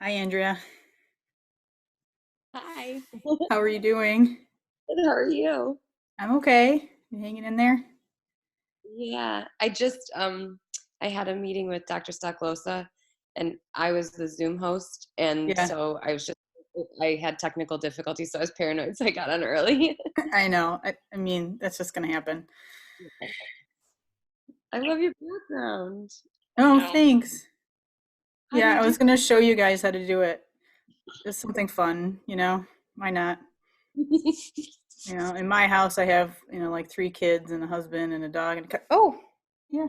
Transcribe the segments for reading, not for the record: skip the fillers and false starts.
Hi, Andrea. Hi. How are you doing? Good, how are you? I'm okay. You hanging in there? Yeah, I had a meeting with Dr. Stocklosa and I was the Zoom host and Yeah, so I had technical difficulties, so I was paranoid, so I got on early. I know. I mean, that's just gonna happen. I love your background. I Oh, know. thanks. How do Yeah, you I do was gonna show you guys how to do it. Just something fun, Why not? In my house, I have, like three kids and a husband and a dog and a cat. Oh, yeah,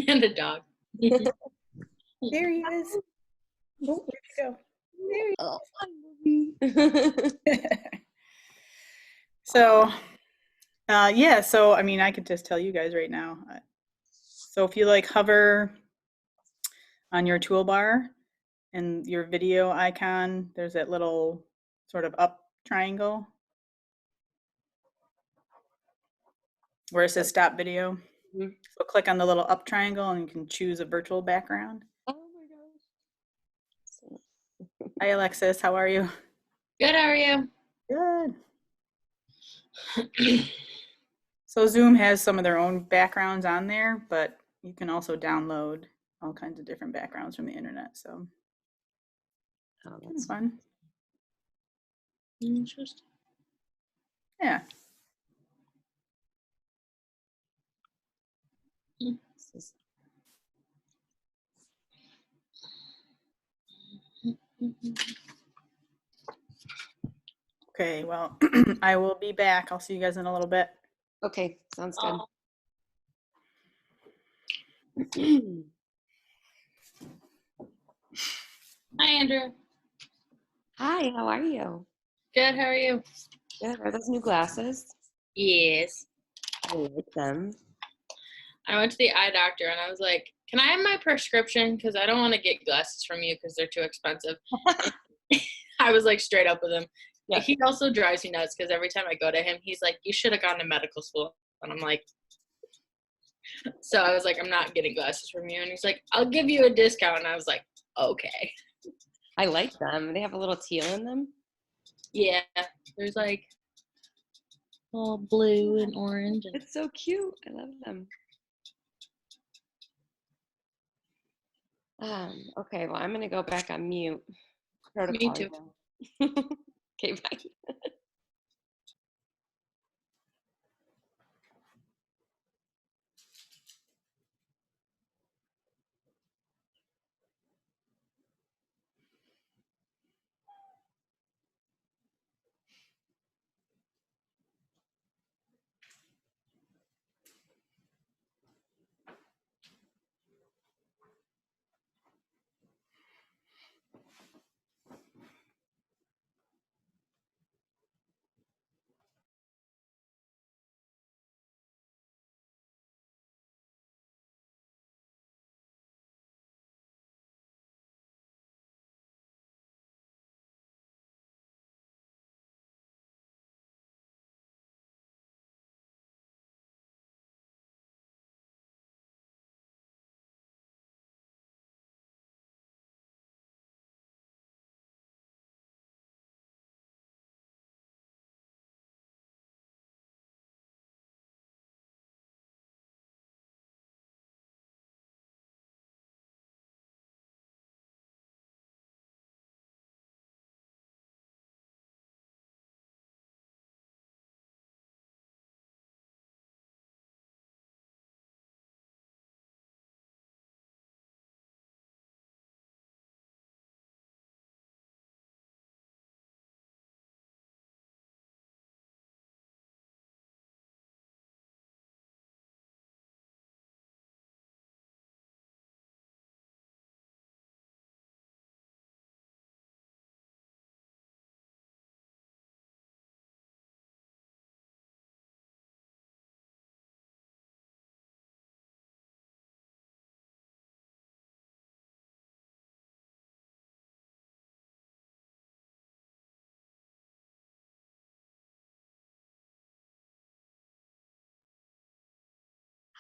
And a dog. there he is. Oh, where'd he go? There Oh, hi, Movie. he is. So, yeah, so I mean, I could just tell you guys right now. So if you like hover on your toolbar and your video icon, there's that little sort of up triangle where it says stop video. Mhm. So click on the little up triangle and you can choose a virtual background. Oh my gosh. Hi, Alexis. How are you? Good, how are you? Good. So Zoom has some of their own backgrounds on there, but you can also download all kinds of different backgrounds from the internet. So Oh, kind of that's fun. Interesting. Yeah. this is- Okay. Well, I will be back. I'll see you guys in a little bit. okay, sounds good. Oh, hi, Andrew. Hi, how are you? Good, how are you? Good. Are those new glasses? Yes. I like them. I went to the eye doctor and I was like, can I have my prescription? Because I don't want to get glasses from you because they're too expensive. I was like straight up with him. Yeah. He also drives me nuts because every time I go to him, he's like, you should have gone to medical school. And I'm like, so I was like, I'm not getting glasses from you. And he's like, I'll give you a discount. And I was like, okay. I like them. They have a little teal in them. Yeah. There's like all blue and orange. And It's so cute. I love them. Okay, well, I'm gonna go back on mute. me Protocol, too. you know. Okay, bye.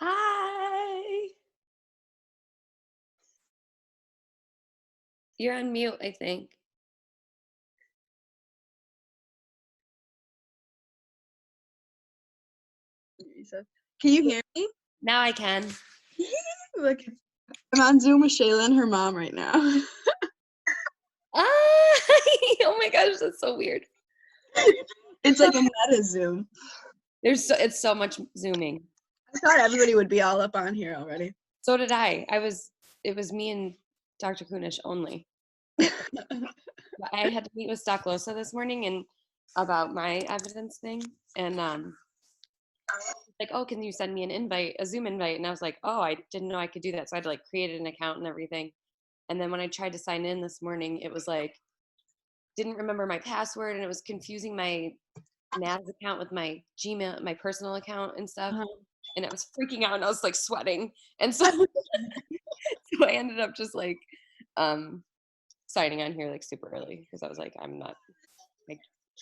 Hi. You're on mute, I think. Teresa. Can you hear me? Now I can. Look, I'm on Zoom with Shayla and her mom right now. Ah, oh my gosh, that's so weird. It's like a meta Zoom. It's so much zooming. I thought everybody would be all up on here already. So did I. It was me and Dr. Kunish only. I had to meet with Stocklosa this morning and about my evidence thing, and like, oh, can you send me a Zoom invite? And I was like, oh, I didn't know I could do that, so I had to like create an account and everything. And then when I tried to sign in this morning, it was like didn't remember my password, and it was confusing my NAS account with my Gmail, my personal account and stuff. And I was freaking out, and I was like sweating, and so so I ended up just like signing on here like super early because I was like, I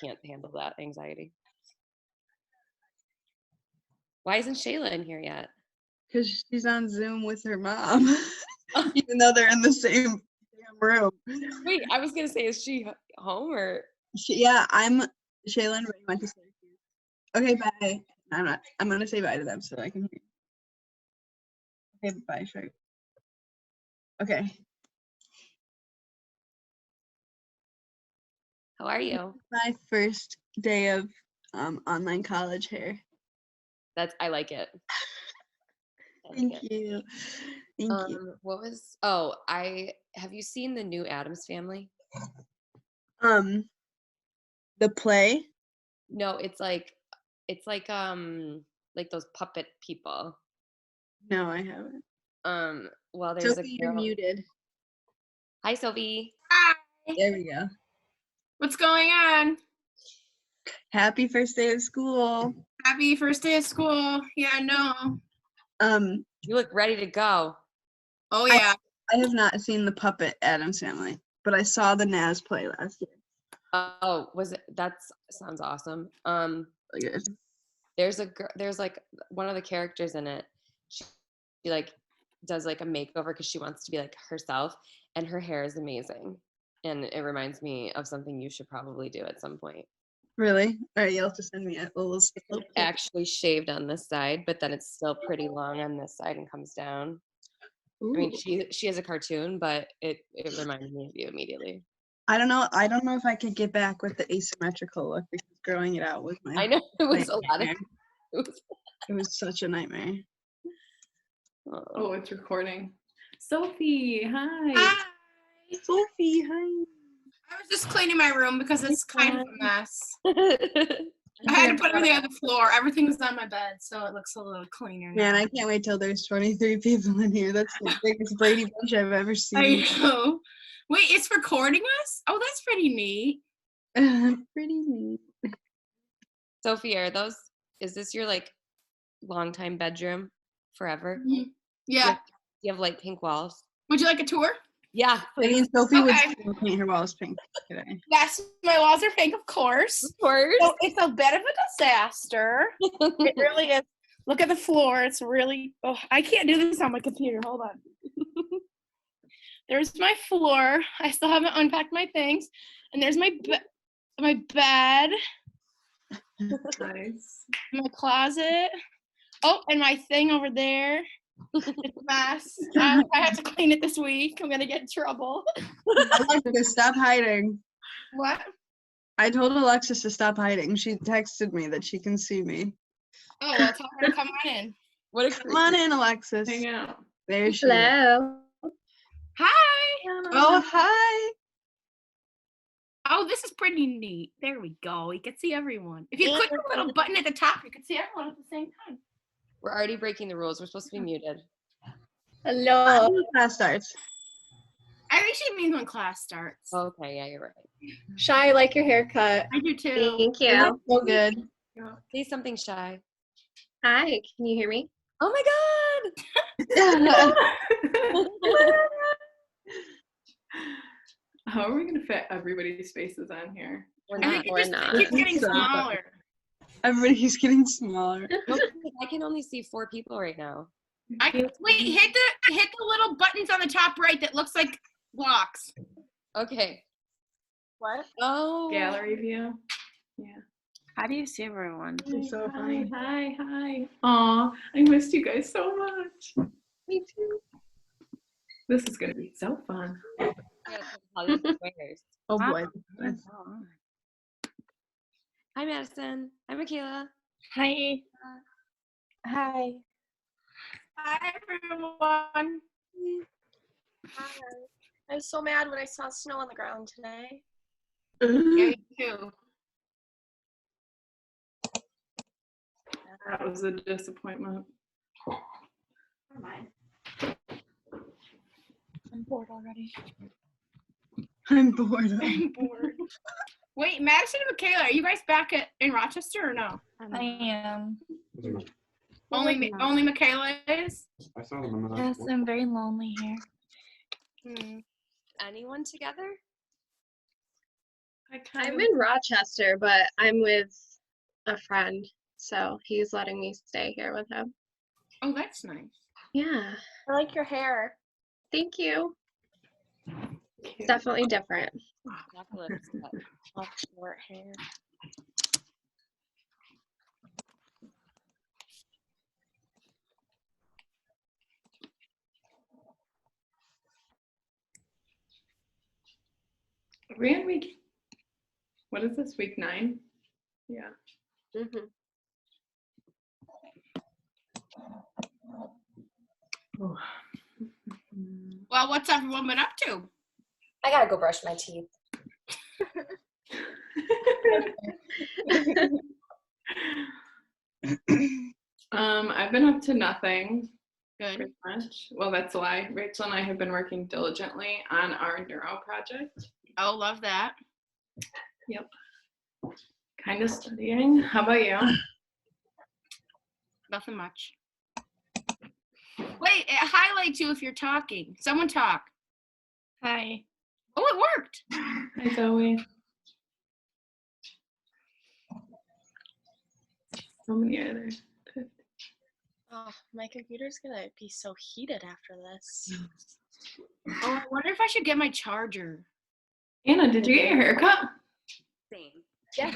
can't handle that anxiety. Why isn't Shayla in here yet? Because she's on Zoom with her mom, even though they're in the same room. Wait, I was gonna say, is she home or? Yeah, Shayla and Ray went to Syracuse. Okay, bye. I'm gonna say bye to them so I can hear you. Okay, bye, sure. Okay. How are you? My first day of online college hair. I like it. Thank you. Thank you. Have you seen the new Addams Family? The play? No, it's like those puppet people. No, I haven't. Well, there's Sophie, a you're girl. muted. Hi, Sophie. Hi. There we go. What's going on? Happy first day of school. Happy first day of school. Yeah, no. You look ready to go. Oh yeah. I have not seen the puppet Addams Family, but I saw the NAS play last year. Oh, that sounds awesome. Really good. There's like one of the characters in it. She like does like a makeover because she wants to be like herself, and her hair is amazing. And it reminds me of something you should probably do at some point. Really? All right, you'll have to send me a little pic. Actually shaved on this side, but then it's still pretty long on this side and comes down. Ooh. I mean, she has a cartoon, but it reminded me of you immediately. I don't know if I could get back with the asymmetrical look because growing it out was my I know it was a lot of. It was such a nightmare. Oh, it's recording. Sophie, hi. Hi. Sophie, hi. I was just cleaning my room because it's kind of a mess. I had to put everything on the floor. Everything was on my bed, so it looks a little cleaner now. Man, I can't wait till there's 23 people in here. That's the biggest Brady Bunch I've ever seen. I know. Wait, it's recording us? Oh, that's pretty neat. Pretty neat. Sophie, is this your like longtime bedroom forever? Yeah. Do you have like pink walls? Would you like a tour? Yeah. I mean, Sophie would Okay. still paint her walls pink today. Yes, my walls are pink, of course. Of course. So it's a bit of a disaster. It really is. Look at the floor. It's really, I can't do this on my computer. Hold on. There's my floor. I still haven't unpacked my things. And there's my bed, Nice. my closet. Oh, and my thing over there. It's a mess. I have to clean it this week. I'm going to get in trouble. Alexis, stop hiding. What? I told Alexis to stop hiding. She texted me that she can see me. Oh, well, tell her to come on in. What a Come on in, Alexis. Hang out. There she is. Hello. Hi. Oh, hi. Oh, this is pretty neat. There we go. You can see everyone. If you click the little button at the top, you can see everyone at the same time. We're already breaking the rules. We're supposed to be muted. Hello. Class starts. I think she means when class starts. Okay, yeah, you're right. Shy, I like your haircut. I do too. Thank You you. look so good. Say something shy. Hi, can you hear me? Oh my How are we going to fit everybody's faces on here? We're I not. think it Or just not. keeps getting So funny. smaller. Everybody's getting smaller. I can only see 4 people right now. Wait, hit the little buttons on the top right that looks like blocks. Okay. What? Oh. Gallery view. Yeah. How do you see everyone? It's so funny. Hi. Aw, I missed you guys so much. Me too. This is gonna be so fun. Yeah, it's all these squares. Oh Wow. boy. Hi, Madison. Hi, Michaela. Hi. Hi. Hi, everyone. Hi. I was so mad when I saw snow on the ground today. Yeah, you too. That was a disappointment. Never mind. I'm bored already. I'm bored. I'm bored. Wait, Madison and Michaela, are you guys back in Rochester or no? I am. Only Michaela is? I saw them on the Yes, I'm very lonely here. Anyone together? I'm in Rochester, but I'm with a friend, so he's letting me stay here with him. Oh, that's nice. Yeah. I like your hair. Thank you. It's definitely different. Off short hair. Are we in week? What is this? Week 9? Yeah. Mhm. Oh. Well, what's everyone been up to? I gotta go brush my teeth. I've been up to nothing. Good. Pretty much. Well, that's a lie. Rachel and I have been working diligently on our neuro project. Oh, love that. Yep. Kind of studying. How about you? Nothing much. Wait, it highlights you if you're talking. Someone talk. Hi. Oh, it worked. Hi, Zoe. How many are there? Oh, my computer's gonna be so heated after this. Oh, I wonder if I should get my charger. Anna, did you get your hair cut? Same. Yeah.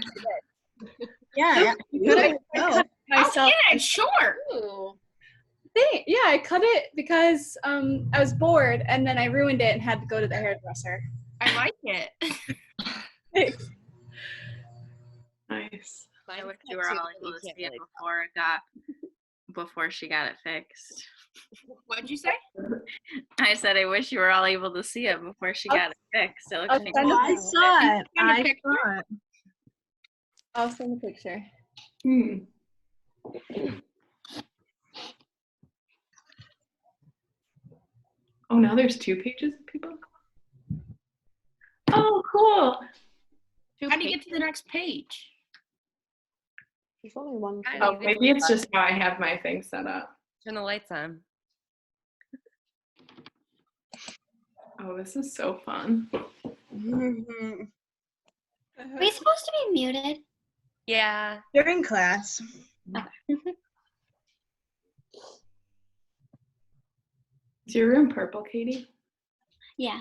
Yeah. You could have Myself. Oh, yeah, sure. Ooh. Yeah, I cut it because I was bored and then I ruined it and had to go to the hairdresser. I like it. Thanks. Nice. I wish you were all able to see it before she got it fixed. What'd you say? I said I wish you were all able to see it before she got it fixed. It looks I'll fantastic. send I saw it. Send a I picture. saw it. I'll send a picture. Oh, now there's 2 pages of people? Oh, cool. How do you get to the next page? There's only one. Oh, maybe it's just how I have my thing set up. Turn the lights on. Oh, this is so fun. Mhm. Are we supposed to be muted? Yeah. During class. Is your room purple, Katie? Yeah.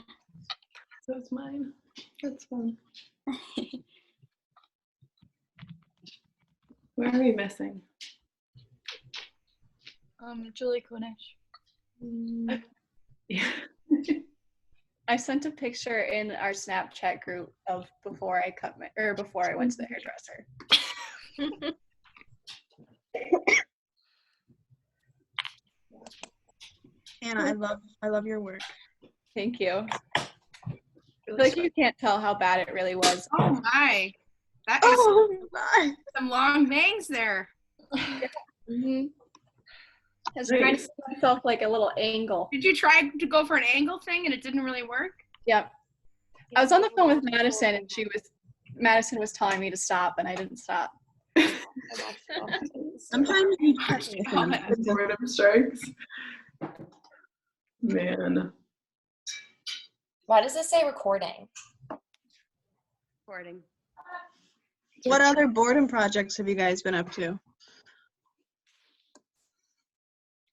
So is mine. That's fun. Where are we missing? Julie Kunish. Yeah. I sent a picture in our Snapchat group of before I went to the hairdresser. Anna, I love your work. Thank you. I feel like you can't tell how bad it really was. Oh my. That is Oh my. some long bangs there. Mm-hmm. I was trying to give myself like a little angle. Did you try to go for an angle thing and it didn't really work? Yep. I was on the phone with Madison and Madison was telling me to stop and I didn't stop. Sometimes you touch Boredom strikes. Man. Why does it say recording? Recording. What other boredom projects have you guys been up to?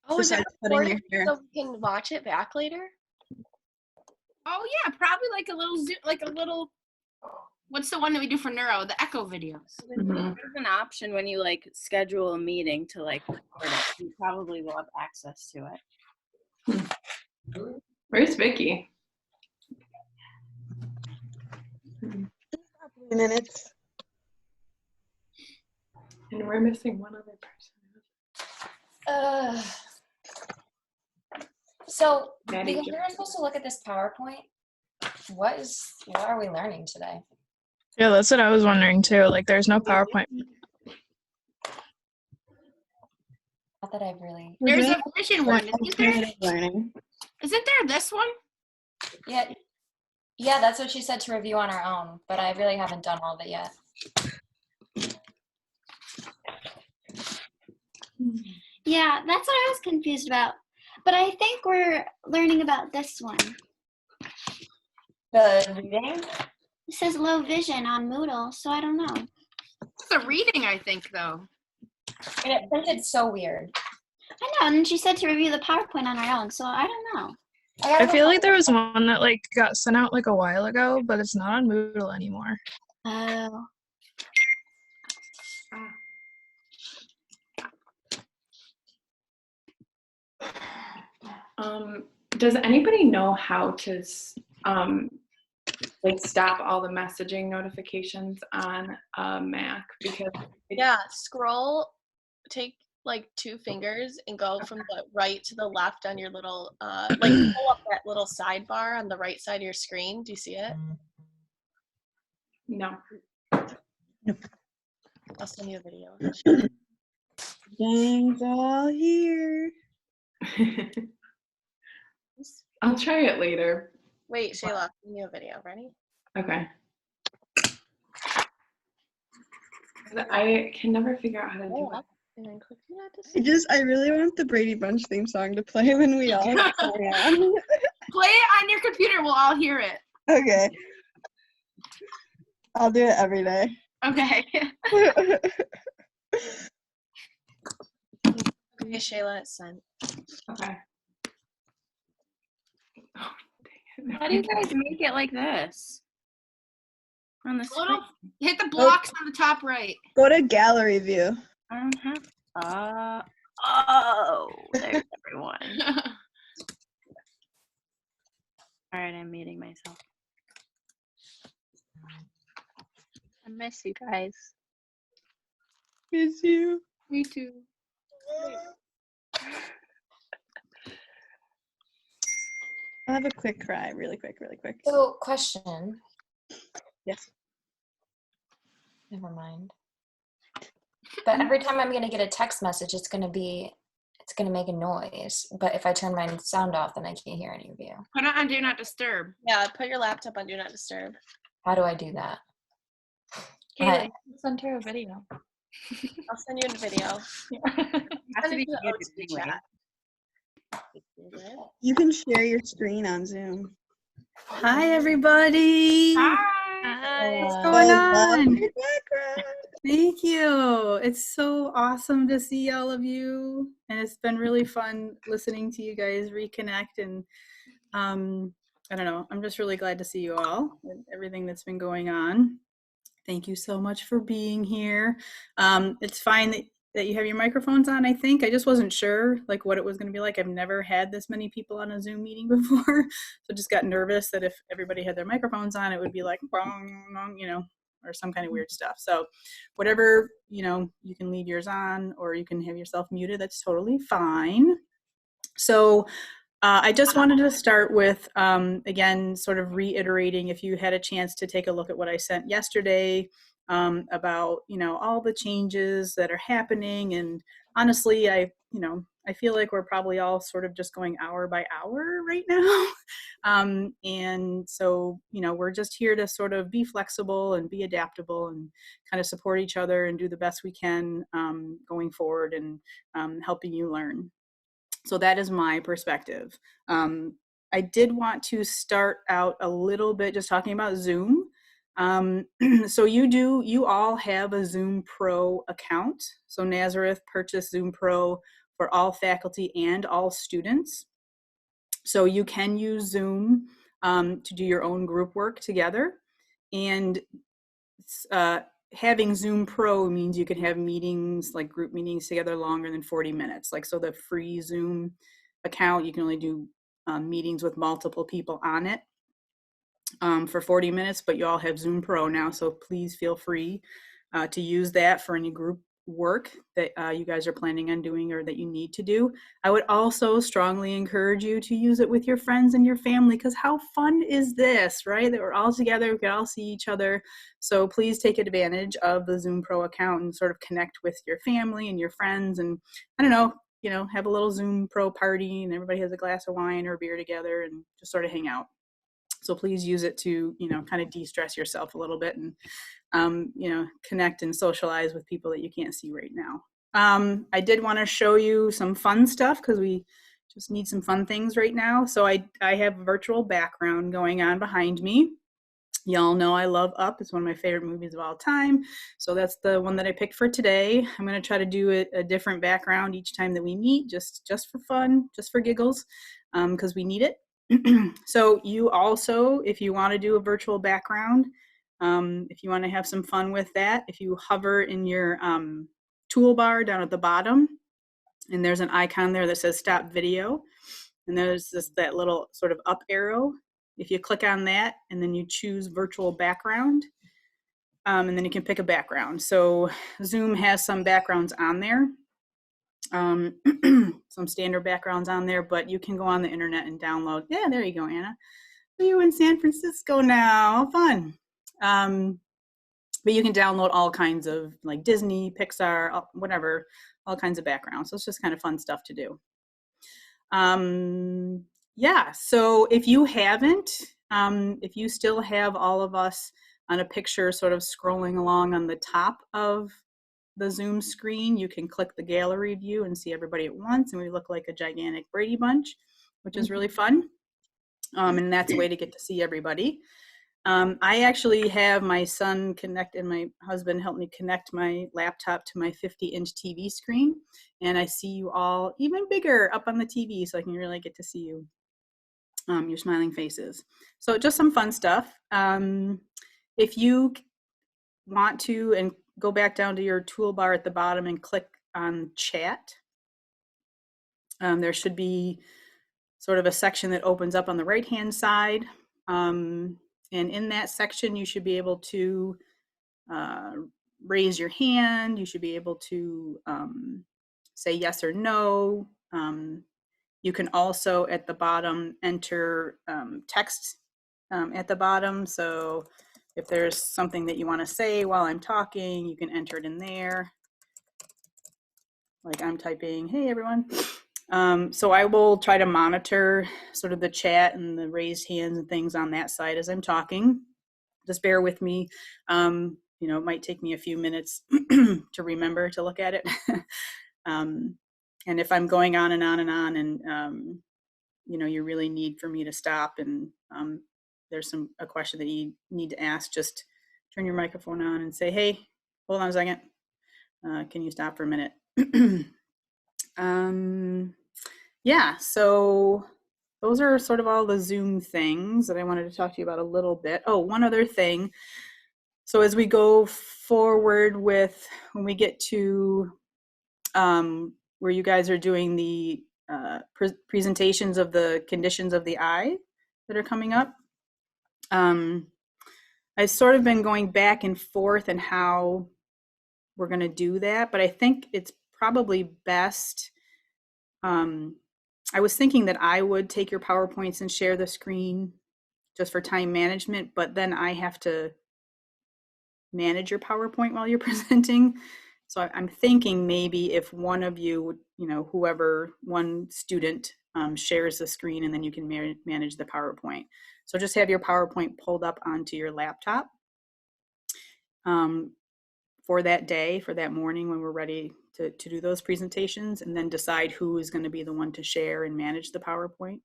Oh, is that Besides cutting your recording hair. so we can watch it back later? Oh yeah, probably like a little what's the one that we do for neuro? The echo videos. There's an option when you like schedule a meeting to like record it. You probably will have access to it. Where's Vicky? Minutes. And we're missing one other person. So Maddie because we Jo- were supposed to look at this PowerPoint, what are we learning today? Yeah, that's what I was wondering too. Like, there's no PowerPoint. Not that I've really. There's a vision one. Isn't there? Learning. Isn't there this one? Yeah, that's what she said to review on our own, but I really haven't done all of it yet. Yeah, that's what I was confused about. But I think we're learning about this one. The reading? It says low vision on Moodle, so I don't know. It's a reading, I think, though. And it printed so weird. I know, and she said to review the PowerPoint on our own, so I don't know. I feel like there was one that like got sent out like a while ago, but it's not on Moodle anymore. Oh. Does anybody know how to like stop all the messaging notifications on a Mac? Because Yeah, scroll, take like 2 fingers and go from the right to the left on your little, like pull up that little sidebar on the right side of your screen. Do you see it? No. I'll send you a video. Gang's all here. I'll try it later. Wait, Shayla, I'll send you a video. Ready? Okay. I can never figure out how to do it. And then click do not disturb. I really want the Brady Bunch theme song to play when we all play on. Play it on your computer. We'll all hear it. Okay. I'll do it every day. Okay. Okay, Shayla, it's sent. Okay. How do you guys make it like this? On the Little, screen? hit the blocks on the top right. Go to gallery view. I don't have. Oh, there's everyone. All right, I'm muting myself. I miss you guys. Miss you. Me too. I'll have a quick cry, really quick. So, question. Yes. Never mind. But every time I'm gonna get a text message, it's gonna make a noise. But if I turn my sound off, then I can't hear any of you. Put it on Do Not Disturb. Yeah, put your laptop on Do Not Disturb. How do I do that? Kaylee, send her a video. I'll send you a video. Has to be the muted OT anyway. chat. You can share your screen on Zoom. Hi, everybody. Hi. What's going on? Your background. Thank you. It's so awesome to see all of you. And it's been really fun listening to you guys reconnect. And I don't know, I'm just really glad to see you all and everything that's been going on. Thank you so much for being here. It's fine that you have your microphones on, I think. I just wasn't sure like what it was going to be like. I've never had this many people on a Zoom meeting before. So just got nervous that if everybody had their microphones on, it would be like, you know, or some kind of weird stuff. So whatever, you know, you can leave yours on or you can have yourself muted. That's totally fine. So I just wanted to start with, again, sort of reiterating if you had a chance to take a look at what I sent yesterday about, you know, all the changes that are happening. And honestly, I feel like we're probably all sort of just going hour by hour right now. And so, you know, we're just here to sort of be flexible and be adaptable and kind of support each other and do the best we can going forward and helping you learn. So that is my perspective. I did want to start out a little bit just talking about Zoom. So you all have a Zoom Pro account. So Nazareth purchased Zoom Pro for all faculty and all students. So you can use Zoom to do your own group work together. And having Zoom Pro means you can have meetings, like group meetings together longer than 40 minutes. Like, so the free Zoom account, you can only do meetings with multiple people on it for 40 minutes, but you all have Zoom Pro now. So please feel free to use that for any group work that you guys are planning on doing or that you need to do. I would also strongly encourage you to use it with your friends and your family, because how fun is this, right? That we're all together, we can all see each other. So please take advantage of the Zoom Pro account and sort of connect with your family and your friends, and I don't know, you know, have a little Zoom Pro party and everybody has a glass of wine or a beer together and just sort of hang out. So please use it to, you know, kind of de-stress yourself a little bit and, you know, connect and socialize with people that you can't see right now. I did want to show you some fun stuff because we just need some fun things right now. So I have a virtual background going on behind me. Y'all know I love Up. It's one of my favorite movies of all time. So that's the one that I picked for today. I'm going to try to do a different background each time that we meet, just for fun, just for giggles, because we need it. So you also, if you want to do a virtual background, if you want to have some fun with that, if you hover in your toolbar down at the bottom, and there's an icon there that says stop video, and there's that little sort of up arrow. If you click on that and then you choose virtual background, and then you can pick a background. So Zoom has some backgrounds on there. Some standard backgrounds on there, but you can go on the internet and download. Yeah, there you go, Anna. Are you in San Francisco now? Fun. But you can download all kinds of, like, Disney, Pixar, whatever, all kinds of backgrounds. So it's just kind of fun stuff to do. Yeah, so if you haven't, if you still have all of us on a picture sort of scrolling along on the top of the Zoom screen, you can click the gallery view and see everybody at once, and we look like a gigantic Brady Bunch, which is really fun. And that's a way to get to see everybody. I actually have my son connect, and my husband helped me connect my laptop to my 50-inch TV screen, and I see you all even bigger up on the TV, so I can really get to see you, your smiling faces. So just some fun stuff. If you want to, and go back down to your toolbar at the bottom and click on chat. There should be sort of a section that opens up on the right-hand side. And in that section, you should be able to raise your hand. You should be able to say yes or no. You can also, at the bottom, enter text at the bottom. So if there's something that you want to say while I'm talking, you can enter it in there. Like I'm typing, hey everyone. So I will try to monitor sort of the chat and the raised hands and things on that side as I'm talking. Just bear with me. You know, it might take me a few minutes to remember to look at it. And if I'm going on and on and on, and you know, you really need for me to stop, and there's a question that you need to ask, just turn your microphone on and say, hey, hold on a second. Can you stop for a minute? Yeah, so those are sort of all the Zoom things that I wanted to talk to you about a little bit. Oh, one other thing. So as we go forward with, when we get to where you guys are doing the presentations of the conditions of the eye that are coming up, I've sort of been going back and forth in how we're going to do that, but I think it's probably best. I was thinking that I would take your PowerPoints and share the screen just for time management, but then I have to manage your PowerPoint while you're presenting. So I'm thinking maybe if one of you, you know, whoever, one student shares the screen, and then you can manage the PowerPoint. So just have your PowerPoint pulled up onto your laptop for that day, for that morning when we're ready to do those presentations, and then decide who is going to be the one to share and manage the PowerPoint.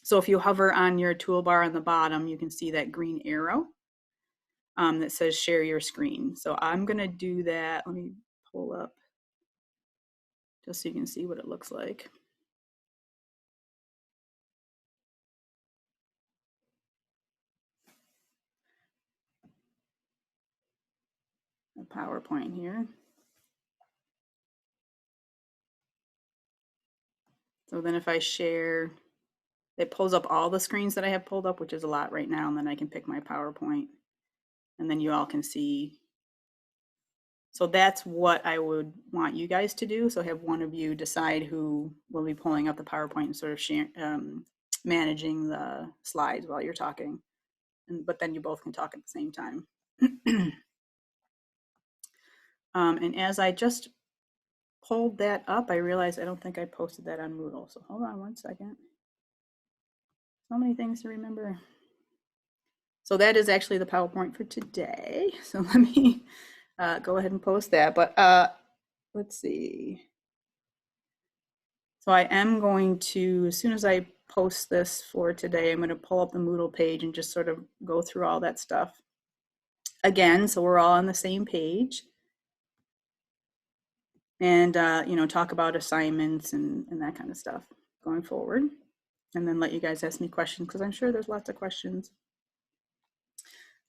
So if you hover on your toolbar on the bottom, you can see that green arrow that says share your screen. So I'm going to do that. Let me pull up just so you can see what it looks like. PowerPoint here. So then if I share, it pulls up all the screens that I have pulled up, which is a lot right now, and then I can pick my PowerPoint, and then you all can see. So that's what I would want you guys to do. So have one of you decide who will be pulling up the PowerPoint and sort of managing the slides while you're talking. But then you both can talk at the same time. And as I just pulled that up, I realized I don't think I posted that on Moodle. So hold on one second. So many things to remember. So that is actually the PowerPoint for today. So let me go ahead and post that. But let's see. So I am going to, as soon as I post this for today, I'm going to pull up the Moodle page and just sort of go through all that stuff again, so we're all on the same page. And, you know, talk about assignments and that kind of stuff going forward. And then let you guys ask me questions, because I'm sure there's lots of questions.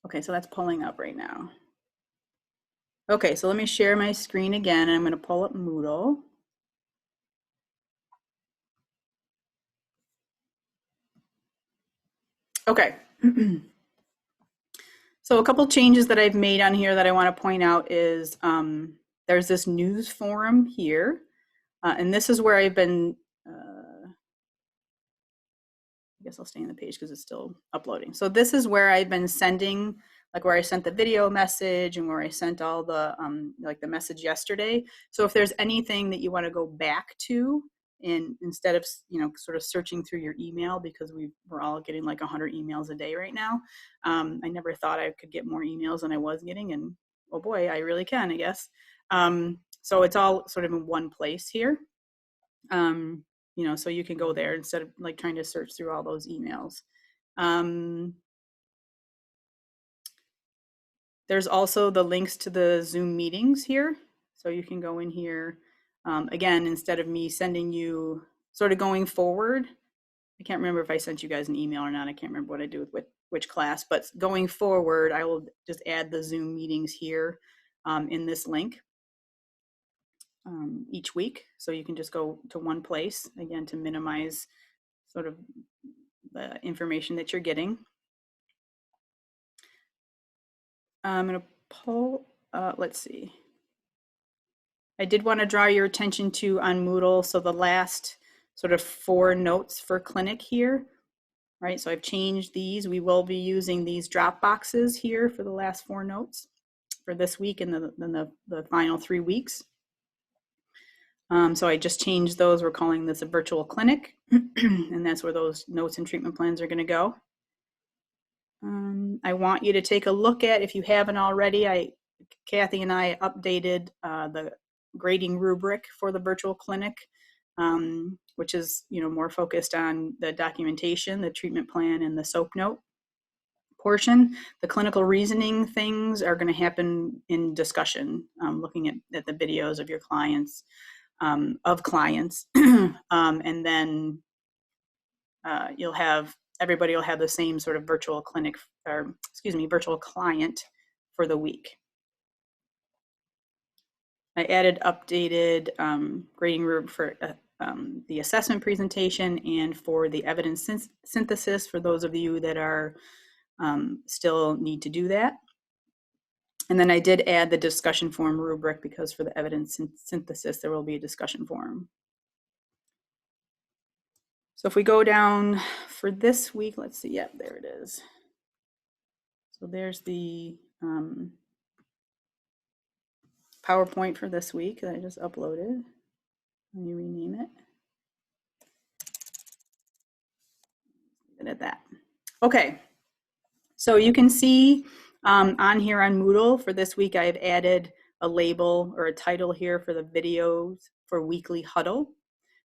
Okay, so that's pulling up right now. Okay, so let me share my screen again, and I'm going to pull up Moodle. Okay. So a couple changes that I've made on here that I want to point out is there's this news forum here, and this is where I've been, I guess I'll stay on the page because it's still uploading. So this is where I've been sending, like where I sent the video message and where I sent all the, like the message yesterday. So if there's anything that you want to go back to, and instead of, you know, sort of searching through your email, because we're all getting like 100 emails a day right now. I never thought I could get more emails than I was getting, and oh boy, I really can, I guess. So it's all sort of in one place here. You know, so you can go there instead of like trying to search through all those emails. There's also the links to the Zoom meetings here. So you can go in here. Again, instead of me sending you sort of going forward, I can't remember if I sent you guys an email or not. I can't remember what I do with which class, but going forward, I will just add the Zoom meetings here in this link each week. So you can just go to one place, again, to minimize sort of the information that you're getting. I'm going to pull, let's see. I did want to draw your attention to on Moodle. So the last sort of 4 notes for clinic here, right? So I've changed these. We will be using these drop boxes here for the last 4 notes for this week and then the final 3 weeks. So I just changed those. We're calling this a virtual clinic, and that's where those notes and treatment plans are going to go. I want you to take a look at, if you haven't already, Kathy and I updated the grading rubric for the virtual clinic, which is, you know, more focused on the documentation, the treatment plan, and the SOAP note portion. The clinical reasoning things are going to happen in discussion, looking at the videos of your clients, and then everybody will have the same sort of virtual clinic, or excuse me, virtual client for the week. I added updated grading rubric for the assessment presentation and for the evidence synthesis for those of you that are still need to do that. And then I did add the discussion forum rubric, because for the evidence synthesis, there will be a discussion forum. So if we go down for this week, let's see, yep, there it is. So there's the PowerPoint for this week that I just uploaded. Let me rename it. Leave it at that. Okay, so you can see on here on Moodle for this week, I've added a label or a title here for the videos for weekly huddle.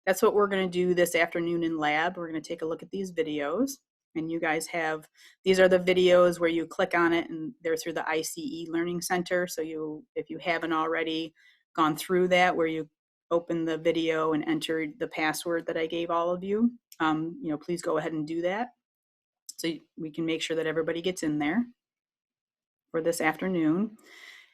That's what we're going to do this afternoon in lab. We're going to take a look at these videos, and you guys have, these are the videos where you click on it and they're through the ICE Learning Center. So if you haven't already gone through that, where you open the video and enter the password that I gave all of you, you know, please go ahead and do that, so we can make sure that everybody gets in there for this afternoon.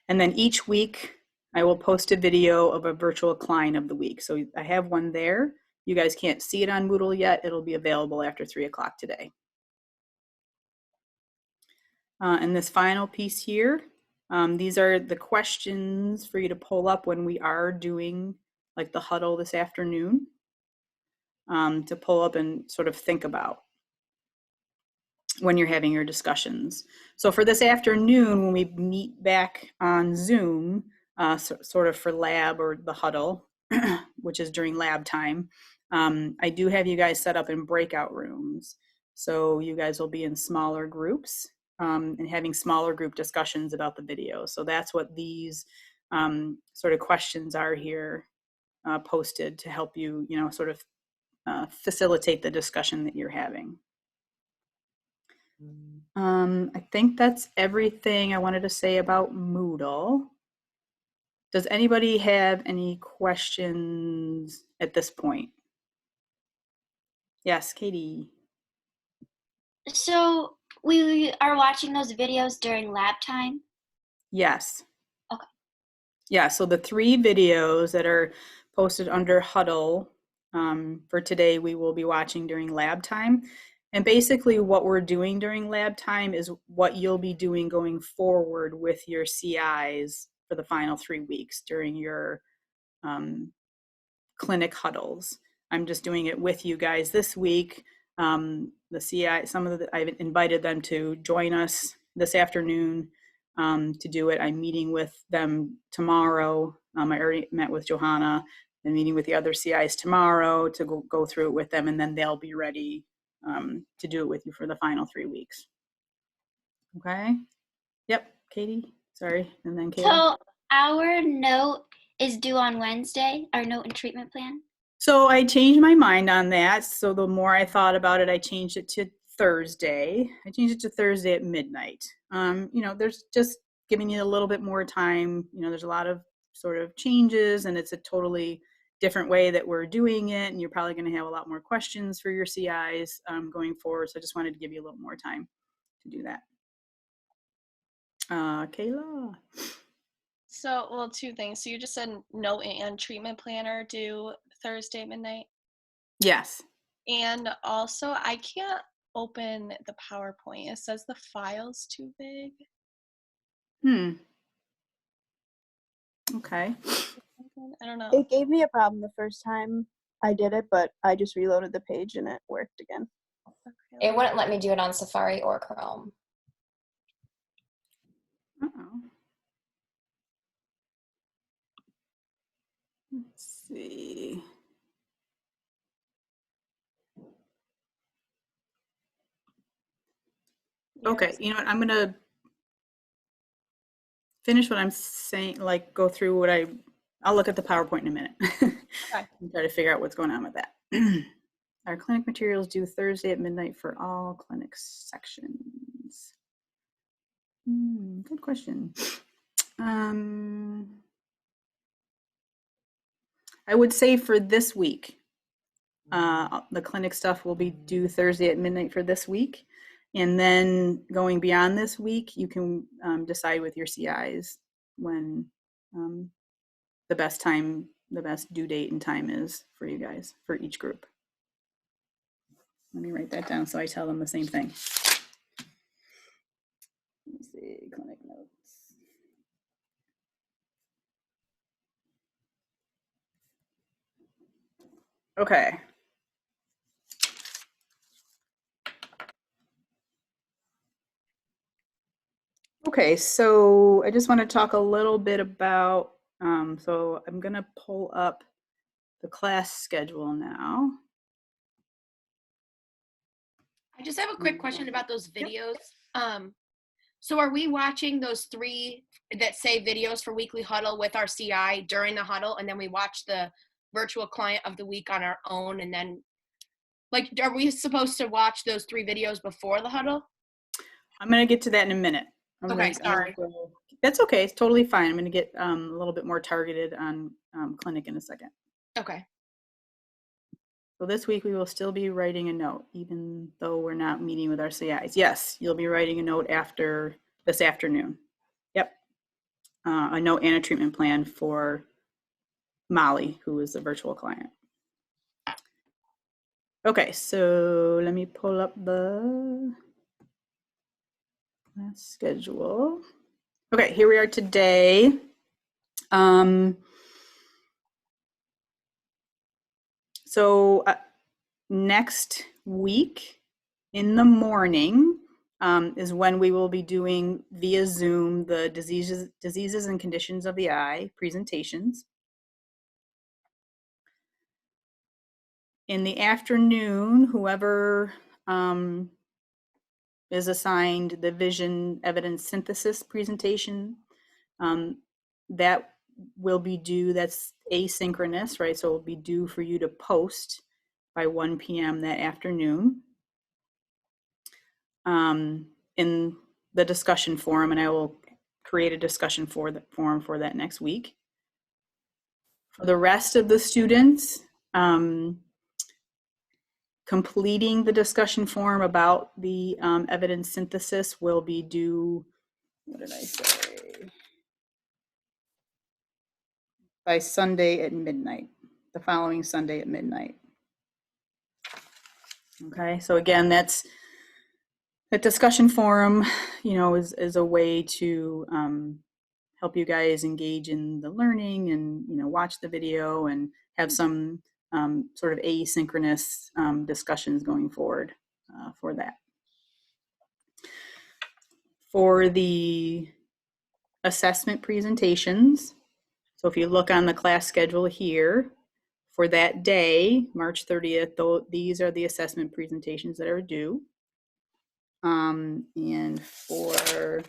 And then each week, I will post a video of a virtual client of the week. So I have one there. You guys can't see it on Moodle yet. It'll be available after 3 o'clock today. And this final piece here, these are the questions for you to pull up when we are doing like the huddle this afternoon, to pull up and sort of think about when you're having your discussions. So for this afternoon, when we meet back on Zoom, sort of for lab or the huddle, which is during lab time, I do have you guys set up in breakout rooms. So you guys will be in smaller groups and having smaller group discussions about the video. So that's what these sort of questions are here posted to help you, you know, sort of facilitate the discussion that you're having. I think that's everything I wanted to say about Moodle. Does anybody have any questions at this point? Yes, Katie. So we are watching those videos during lab time? Yes. Okay. Yeah, so the 3 videos that are posted under Huddle for today, we will be watching during lab time. And basically what we're doing during lab time is what you'll be doing going forward with your CIs for the final 3 weeks during your clinic huddles. I'm just doing it with you guys this week. The CI, I've invited them to join us this afternoon to do it. I'm meeting with them tomorrow. I already met with Johanna. I'm meeting with the other CIs tomorrow to go through it with them, and then they'll be ready to do it with you for the final 3 weeks. Okay? Yep, Katie, sorry, and then Kayla. So our note is due on Wednesday, our note and treatment plan? So I changed my mind on that. So the more I thought about it, I changed it to Thursday. I changed it to Thursday at midnight. You know, there's just giving you a little bit more time. You know, there's a lot of sort of changes, and it's a totally different way that we're doing it. And you're probably going to have a lot more questions for your CIs going forward. So I just wanted to give you a little more time to do that. Kayla. So, well, 2 things. So you just said note and treatment planner due Thursday at midnight? Yes. And also, I can't open the PowerPoint. It says the file's too big. Okay. I don't know. It gave me a problem the first time I did it, but I just reloaded the page and it worked again. It wouldn't let me do it on Safari or Chrome. Uh-oh. Let's see. Okay, you know what, I'm gonna finish what I'm saying, like go through what I'll look at the PowerPoint in a minute. Okay. And try to figure out what's going on with that. Our clinic materials due Thursday at midnight for all clinic sections. Good question. I would say for this week, the clinic stuff will be due Thursday at midnight for this week. And then going beyond this week, you can decide with your CIs when the best due date and time is for you guys, for each group. Let me write that down so I tell them the same thing. Let me see, clinic notes. Okay. Okay, so I just want to talk a little bit about, so I'm going to pull up the class schedule now. I just have a quick question about those videos. So are we watching those 3 that say videos for weekly huddle with our CI during the huddle, and then we watch the virtual client of the week on our own, and then like, are we supposed to watch those 3 videos before the huddle? I'm going to get to that in a minute. Okay, sorry. That's okay. It's totally fine. I'm going to get a little bit more targeted on clinic in a second. Okay. So this week we will still be writing a note, even though we're not meeting with our CIs. Yes, you'll be writing a note after this afternoon. Yep. a no Anna treatment plan for Molly, who is the virtual client. Okay, so let me pull up the class schedule. Okay, here we are today. So next week in the morning is when we will be doing via Zoom the diseases and conditions of the eye presentations. In the afternoon, whoever is assigned the vision evidence synthesis presentation, that will be due, that's asynchronous, right? So it will be due for you to post by 1 p.m. that afternoon in the discussion forum, and I will create a discussion forum for that next week. For the rest of the students, completing the discussion forum about the evidence synthesis will be due, what did I say? By Sunday at midnight, the following Sunday at midnight. Okay, so again, that's a discussion forum, is a way to help you guys engage in the learning and, watch the video and have some sort of asynchronous discussions going forward for that. For the assessment presentations, so if you look on the class schedule here, for that day, March 30th, these are the assessment presentations that are due. And for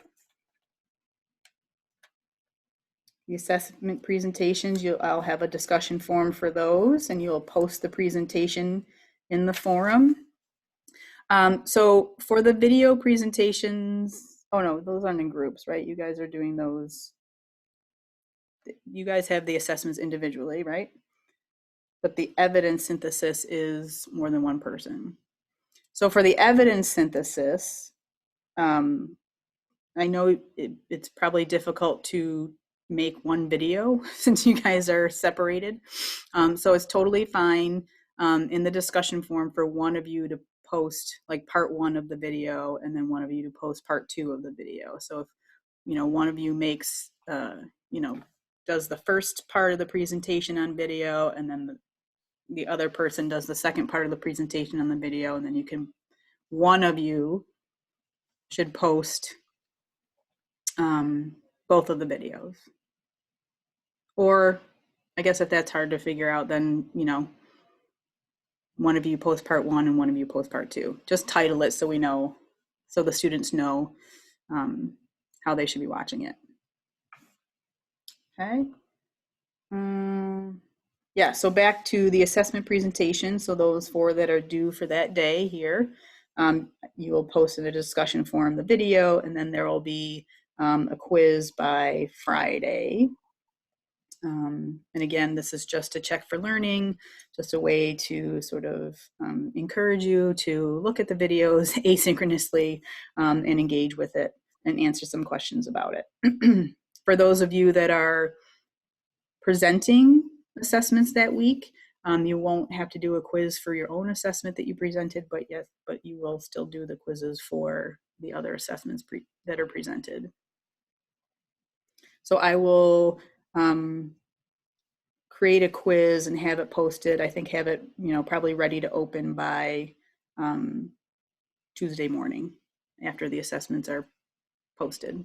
the assessment presentations, I'll have a discussion forum for those, and you'll post the presentation in the forum. So for the video presentations, oh no, those aren't in groups, right? You guys are doing those. You guys have the assessments individually, right? But the evidence synthesis is more than one person. So for the evidence synthesis, I know it's probably difficult to make one video since you guys are separated. So it's totally fine in the discussion forum for one of you to post like part 1 of the video and then one of you to post part 2 of the video. So if, one of you makes, does the first part of the presentation on video, and then the other person does the second part of the presentation on the video, and then one of you should post both of the videos. Or I guess if that's hard to figure out, then, one of you post part 1 and one of you post part 2. Just title it so we know, so the students know how they should be watching it. Okay. Yeah, so back to the assessment presentation. So those 4 that are due for that day here, you will post in a discussion forum the video, and then there will be a quiz by Friday. And again, this is just to check for learning, just a way to sort of encourage you to look at the videos asynchronously and engage with it and answer some questions about it. For those of you that are presenting assessments that week, you won't have to do a quiz for your own assessment that you presented, but you will still do the quizzes for the other assessments that are presented. So I will create a quiz and have it posted. I think have it, probably ready to open by Tuesday morning after the assessments are posted.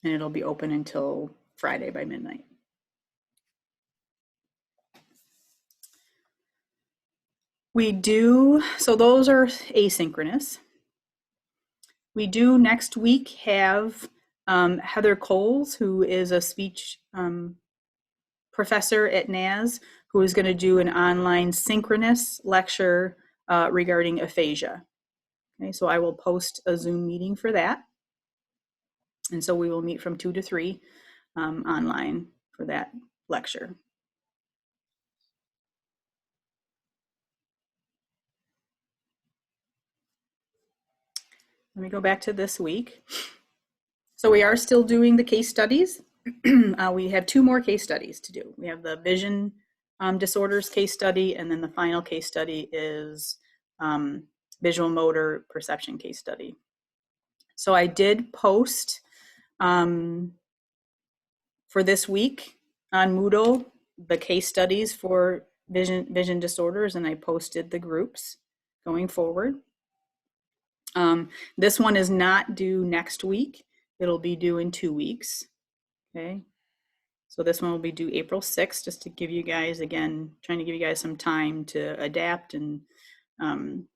And it'll be open until Friday by midnight. We do, so those are asynchronous. We do next week have Heather Coles, who is a speech professor at NAS, who is going to do an online synchronous lecture regarding aphasia. Okay, so I will post a Zoom meeting for that. And so we will meet from 2 to 3 online for that lecture. Let me go back to this week. So we are still doing the case studies. We have 2 more case studies to do. We have the vision disorders case study, and then the final case study is visual motor perception case study. So I did post for this week on Moodle the case studies for vision disorders, and I posted the groups going forward. This one is not due next week. It'll be due in 2 weeks. Okay. So this one will be due April 6th, just to give you guys, again, trying to give you guys some time to adapt and, you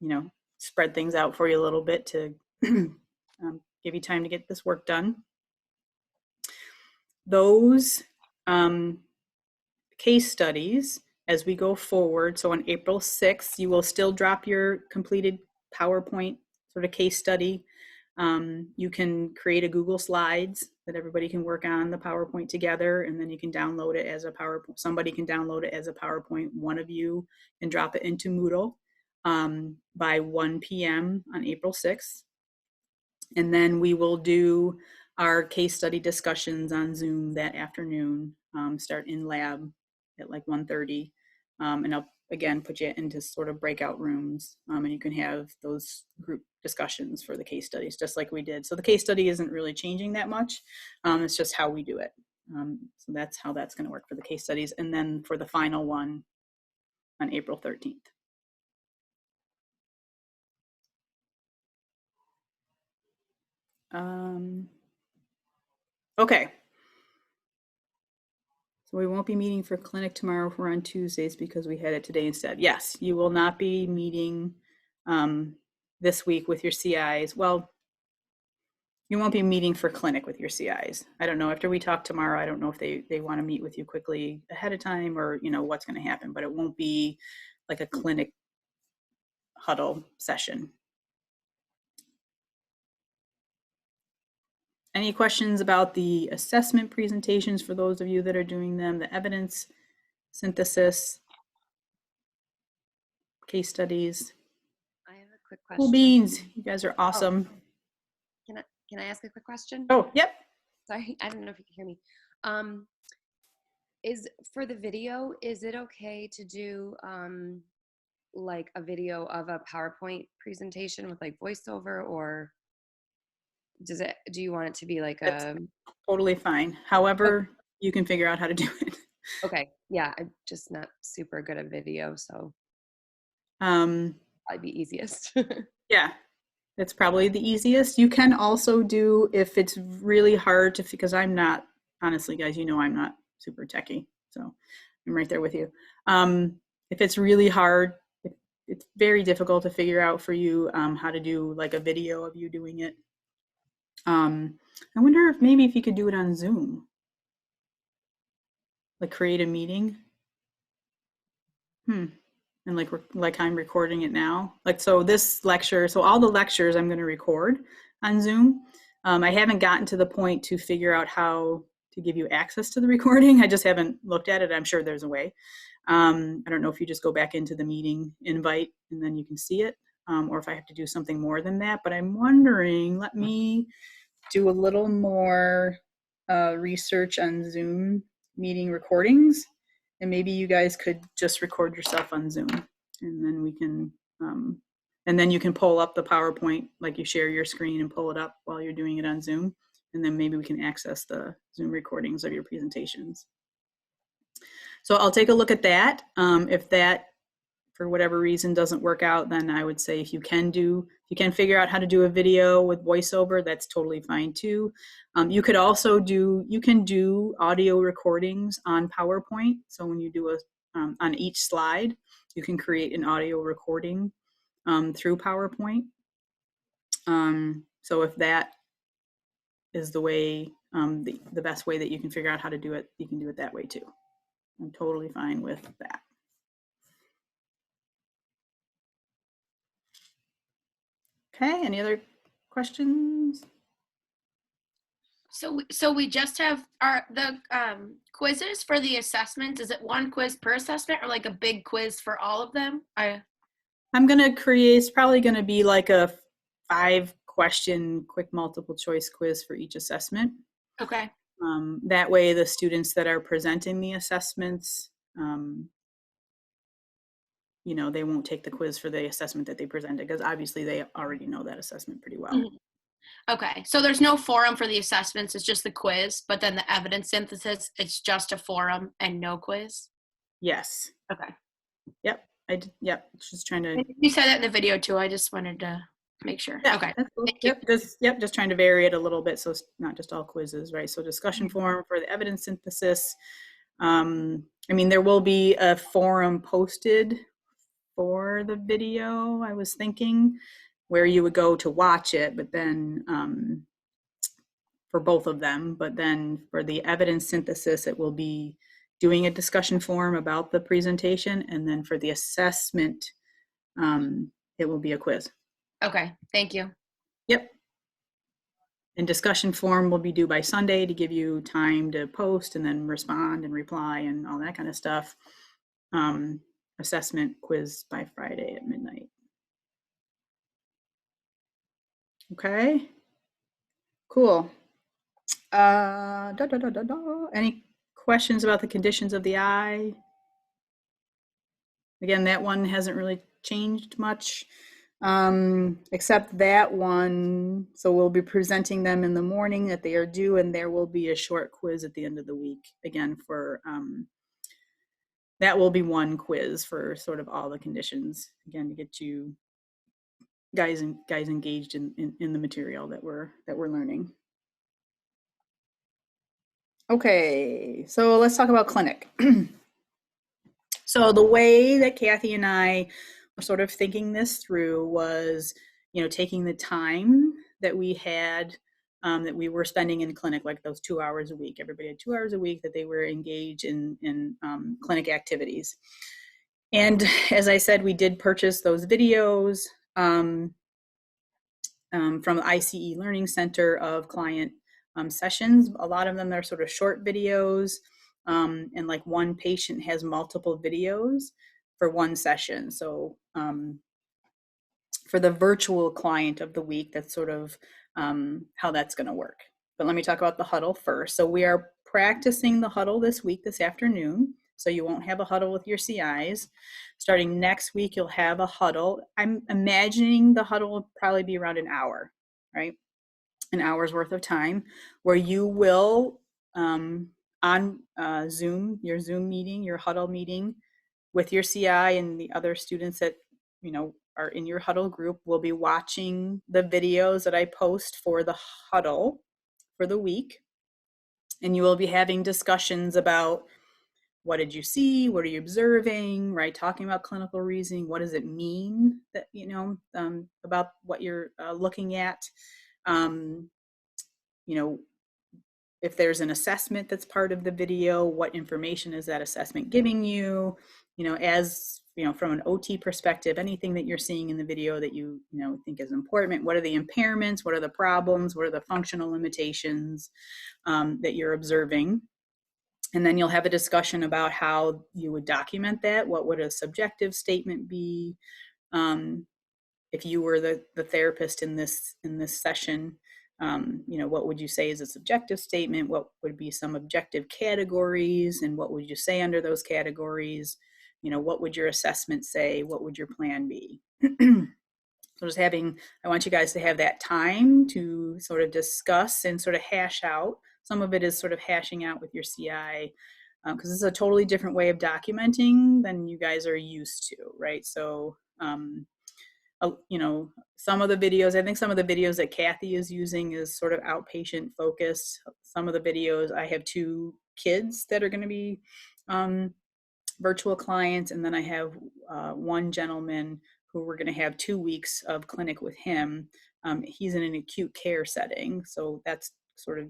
know, spread things out for you a little bit to give you time to get this work done. Those case studies, as we go forward, so on April 6th, you will still drop your completed PowerPoint sort of case study. You can create a Google Slides that everybody can work on the PowerPoint together, and then you can download it as a PowerPoint. Somebody can download it as a PowerPoint. One of you can drop it into Moodle by 1 p.m. on April 6th. And then we will do our case study discussions on Zoom that afternoon, start in lab at like 1:30. And I'll, again, put you into sort of breakout rooms, and you can have those group discussions for the case studies, just like we did. So the case study isn't really changing that much. It's just how we do it. So that's how that's going to work for the case studies. And then for the final one on April 13th. Okay. So we won't be meeting for clinic tomorrow if we're on Tuesdays because we had it today instead. Yes, you will not be meeting this week with your CIs. Well, you won't be meeting for clinic with your CIs. I don't know. After we talk tomorrow, I don't know if they want to meet with you quickly ahead of time or, you know, what's going to happen, but it won't be like a clinic huddle session. Any questions about the assessment presentations for those of you that are doing them, the evidence synthesis, case studies? I have a quick question. Cool beans. You guys are awesome. Oh. Can I ask a quick question? Oh, yep. Sorry, I don't know if you can hear me. Is for the video, is it okay to do like a video of a PowerPoint presentation with like voiceover, or do you want it to be like That's totally fine. However, you can figure out how to do it. Okay. Yeah, I'm just not super good at video, so I'd be easiest. Yeah, it's probably the easiest. You can also do, if it's really hard to, because I'm not, honestly, guys, you know, I'm not super techie, so I'm right there with you. If it's really hard, it's very difficult to figure out for you how to do like a video of you doing it. I wonder if maybe if you could do it on Zoom, like create a meeting. And like I'm recording it now. Like, so this lecture, so all the lectures I'm going to record on Zoom. I haven't gotten to the point to figure out how to give you access to the recording. I just haven't looked at it. I'm sure there's a way. I don't know if you just go back into the meeting invite and then you can see it, or if I have to do something more than that. But I'm wondering, let me do a little more research on Zoom meeting recordings. And maybe you guys could just record yourself on Zoom, and then we can, and then you can pull up the PowerPoint, like you share your screen and pull it up while you're doing it on Zoom. And then maybe we can access the Zoom recordings of your presentations. So I'll take a look at that. If that, for whatever reason, doesn't work out, then I would say if you can figure out how to do a video with voiceover, that's totally fine too. You could also do audio recordings on PowerPoint. So when you do on each slide, you can create an audio recording through PowerPoint. So if that is the way, the best way that you can figure out how to do it, you can do it that way too. I'm totally fine with that. Okay, any other questions? So we just have the quizzes for the assessments. Is it one quiz per assessment or like a big quiz for all of them? I'm gonna create, it's probably gonna be like a 5 question, quick multiple choice quiz for each assessment. Okay. That way the students that are presenting the assessments, you know, they won't take the quiz for the assessment that they presented, because obviously they already know that assessment pretty well. Mhm. Okay, so there's no forum for the assessments, it's just the quiz, but then the evidence synthesis, it's just a forum and no quiz? Yes. Okay. Yep. Yep. Just trying to. You said that in the video too, I just wanted to make sure. Yeah, Okay. that's cool. Thank you. Just trying to vary it a little bit, so it's not just all quizzes, right? So discussion forum for the evidence synthesis. I mean, there will be a forum posted for the video, I was thinking, where you would go to watch it, but then for both of them, but then for the evidence synthesis, it will be doing a discussion forum about the presentation, and then for the assessment, it will be a quiz. Okay, thank you. Yep. And discussion forum will be due by Sunday to give you time to post and then respond and reply and all that kind of stuff. Assessment quiz by Friday at midnight. Okay. Cool. Any questions about the conditions of the eye? Again, that one hasn't really changed much, except that one. So we'll be presenting them in the morning that they are due, and there will be a short quiz at the end of the week. Again, for that will be one quiz for sort of all the conditions. Again, to get you guys engaged in the material that we're learning. Okay, so let's talk about clinic. So the way that Kathy and I were sort of thinking this through was, you know, taking the time that we had, that we were spending in clinic, like those 2 hours a week. Everybody had 2 hours a week that they were engaged in clinic activities. And as I said, we did purchase those videos from the ICE Learning Center of client sessions. A lot of them, they're sort of short videos, and like one patient has multiple videos for one session. So for the virtual client of the week, that's sort of how that's going to work. But let me talk about the huddle first. So we are practicing the huddle this week, this afternoon. So you won't have a huddle with your CIs. Starting next week, you'll have a huddle. I'm imagining the huddle will probably be around an hour, right? An hour's worth of time, where you will on Zoom, your Zoom meeting, your huddle meeting with your CI and the other students that, you know, are in your huddle group, will be watching the videos that I post for the huddle for the week. And you will be having discussions about, what did you see? What are you observing, right? Talking about clinical reasoning. What does it mean that, you know, about what you're looking at? You know, if there's an assessment that's part of the video, what information is that assessment giving you? You know, as, you know, from an OT perspective, anything that you're seeing in the video that you know, think is important. What are the impairments? What are the problems? What are the functional limitations that you're observing? And then you'll have a discussion about how you would document that. What would a subjective statement be? If you were the therapist in this session, you know, what would you say is a subjective statement? What would be some objective categories? And what would you say under those categories? You know, what would your assessment say? What would your plan be? So just having, I want you guys to have that time to sort of discuss and sort of hash out. Some of it is sort of hashing out with your CI, because it's a totally different way of documenting than you guys are used to, right? So, you know, some of the videos, I think some of the videos that Kathy is using is sort of outpatient focused. Some of the videos, I have 2 kids that are going to be virtual clients, and then I have one gentleman who we're going to have 2 weeks of clinic with him. He's in an acute care setting, so that's sort of,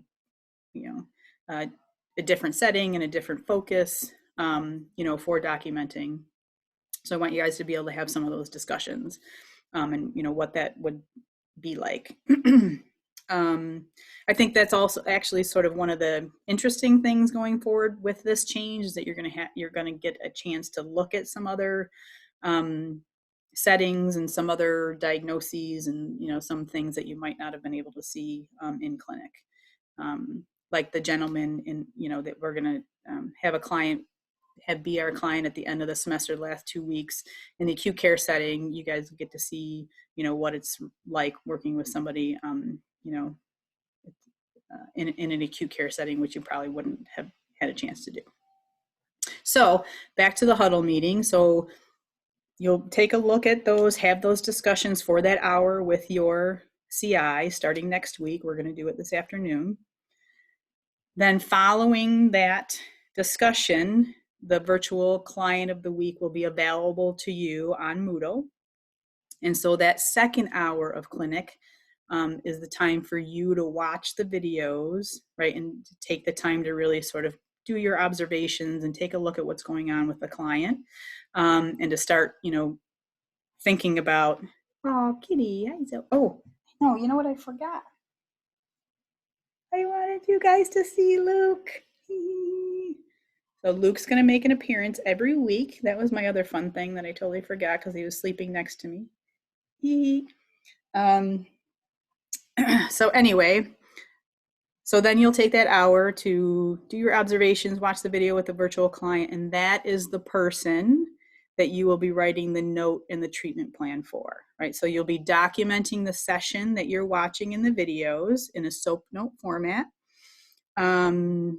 you know, a different setting and a different focus, you know, for documenting. So I want you guys to be able to have some of those discussions, and, you know, what that would be like. I think that's also actually sort of one of the interesting things going forward with this change, is that you're going to get a chance to look at some other settings and some other diagnoses and, you know, some things that you might not have been able to see in clinic. Like the gentleman in, you know, that we're going to have a client be our client at the end of the semester, the last 2 weeks in the acute care setting. You guys get to see, you know, what it's like working with somebody, you know, in an acute care setting, which you probably wouldn't have had a chance to do. So back to the huddle meeting. So you'll take a look at those, have those discussions for that hour with your CI starting next week. We're going to do it this afternoon. Then following that discussion, the virtual client of the week will be available to you on Moodle. And so that second hour of clinic is the time for you to watch the videos, right? And to take the time to really sort of do your observations and take a look at what's going on with the client, and to start, you know, thinking about, oh, Kitty, oh, no, you know what I forgot? I wanted you guys to see Luke. So Luke's going to make an appearance every week. That was my other fun thing that I totally forgot because he was sleeping next to me. So anyway, so then you'll take that hour to do your observations, watch the video with the virtual client, and that is the person that you will be writing the note and the treatment plan for, right? So you'll be documenting the session that you're watching in the videos in a SOAP note format. And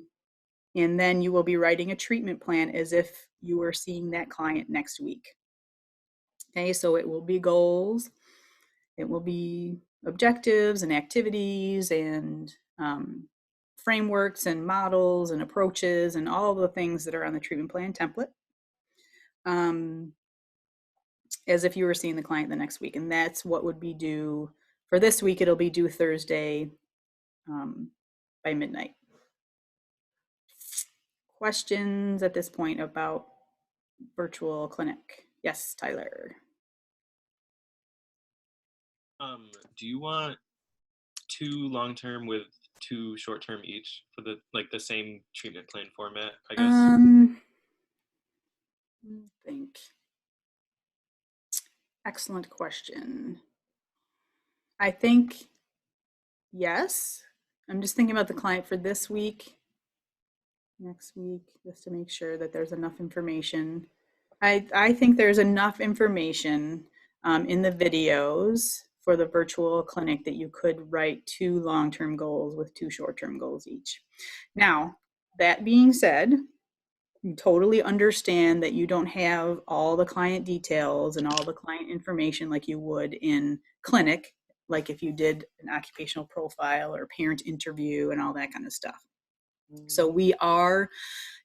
then you will be writing a treatment plan as if you were seeing that client next week. Okay, so it will be goals, it will be objectives and activities and frameworks and models and approaches and all of the things that are on the treatment plan template, as if you were seeing the client the next week. And that's what would be due for this week. It'll be due Thursday by midnight. Questions at this point about virtual clinic? Yes, Tyler. Do you want 2 long-term with 2 short-term each for the same treatment plan format, I guess? I think. Excellent question. I think yes. I'm just thinking about the client for this week, next week, just to make sure that there's enough information. I think there's enough information in the videos for the virtual clinic that you could write 2 long-term goals with 2 short-term goals each. Now, that being said, you totally understand that you don't have all the client details and all the client information like you would in clinic, like if you did an occupational profile or parent interview and all that kind of stuff. So we are,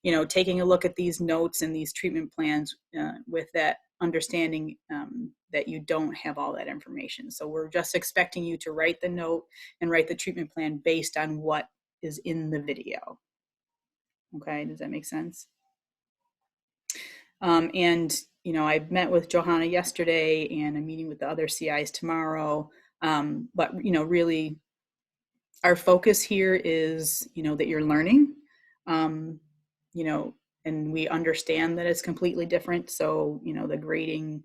you know, taking a look at these notes and these treatment plans with that understanding that you don't have all that information. So we're just expecting you to write the note and write the treatment plan based on what is in the video. Okay, does that make sense? And, you know, I met with Johanna yesterday and I'm meeting with the other CIs tomorrow. But, you know, really our focus here is, you know, that you're learning, you know, and we understand that it's completely different. So, you know, the grading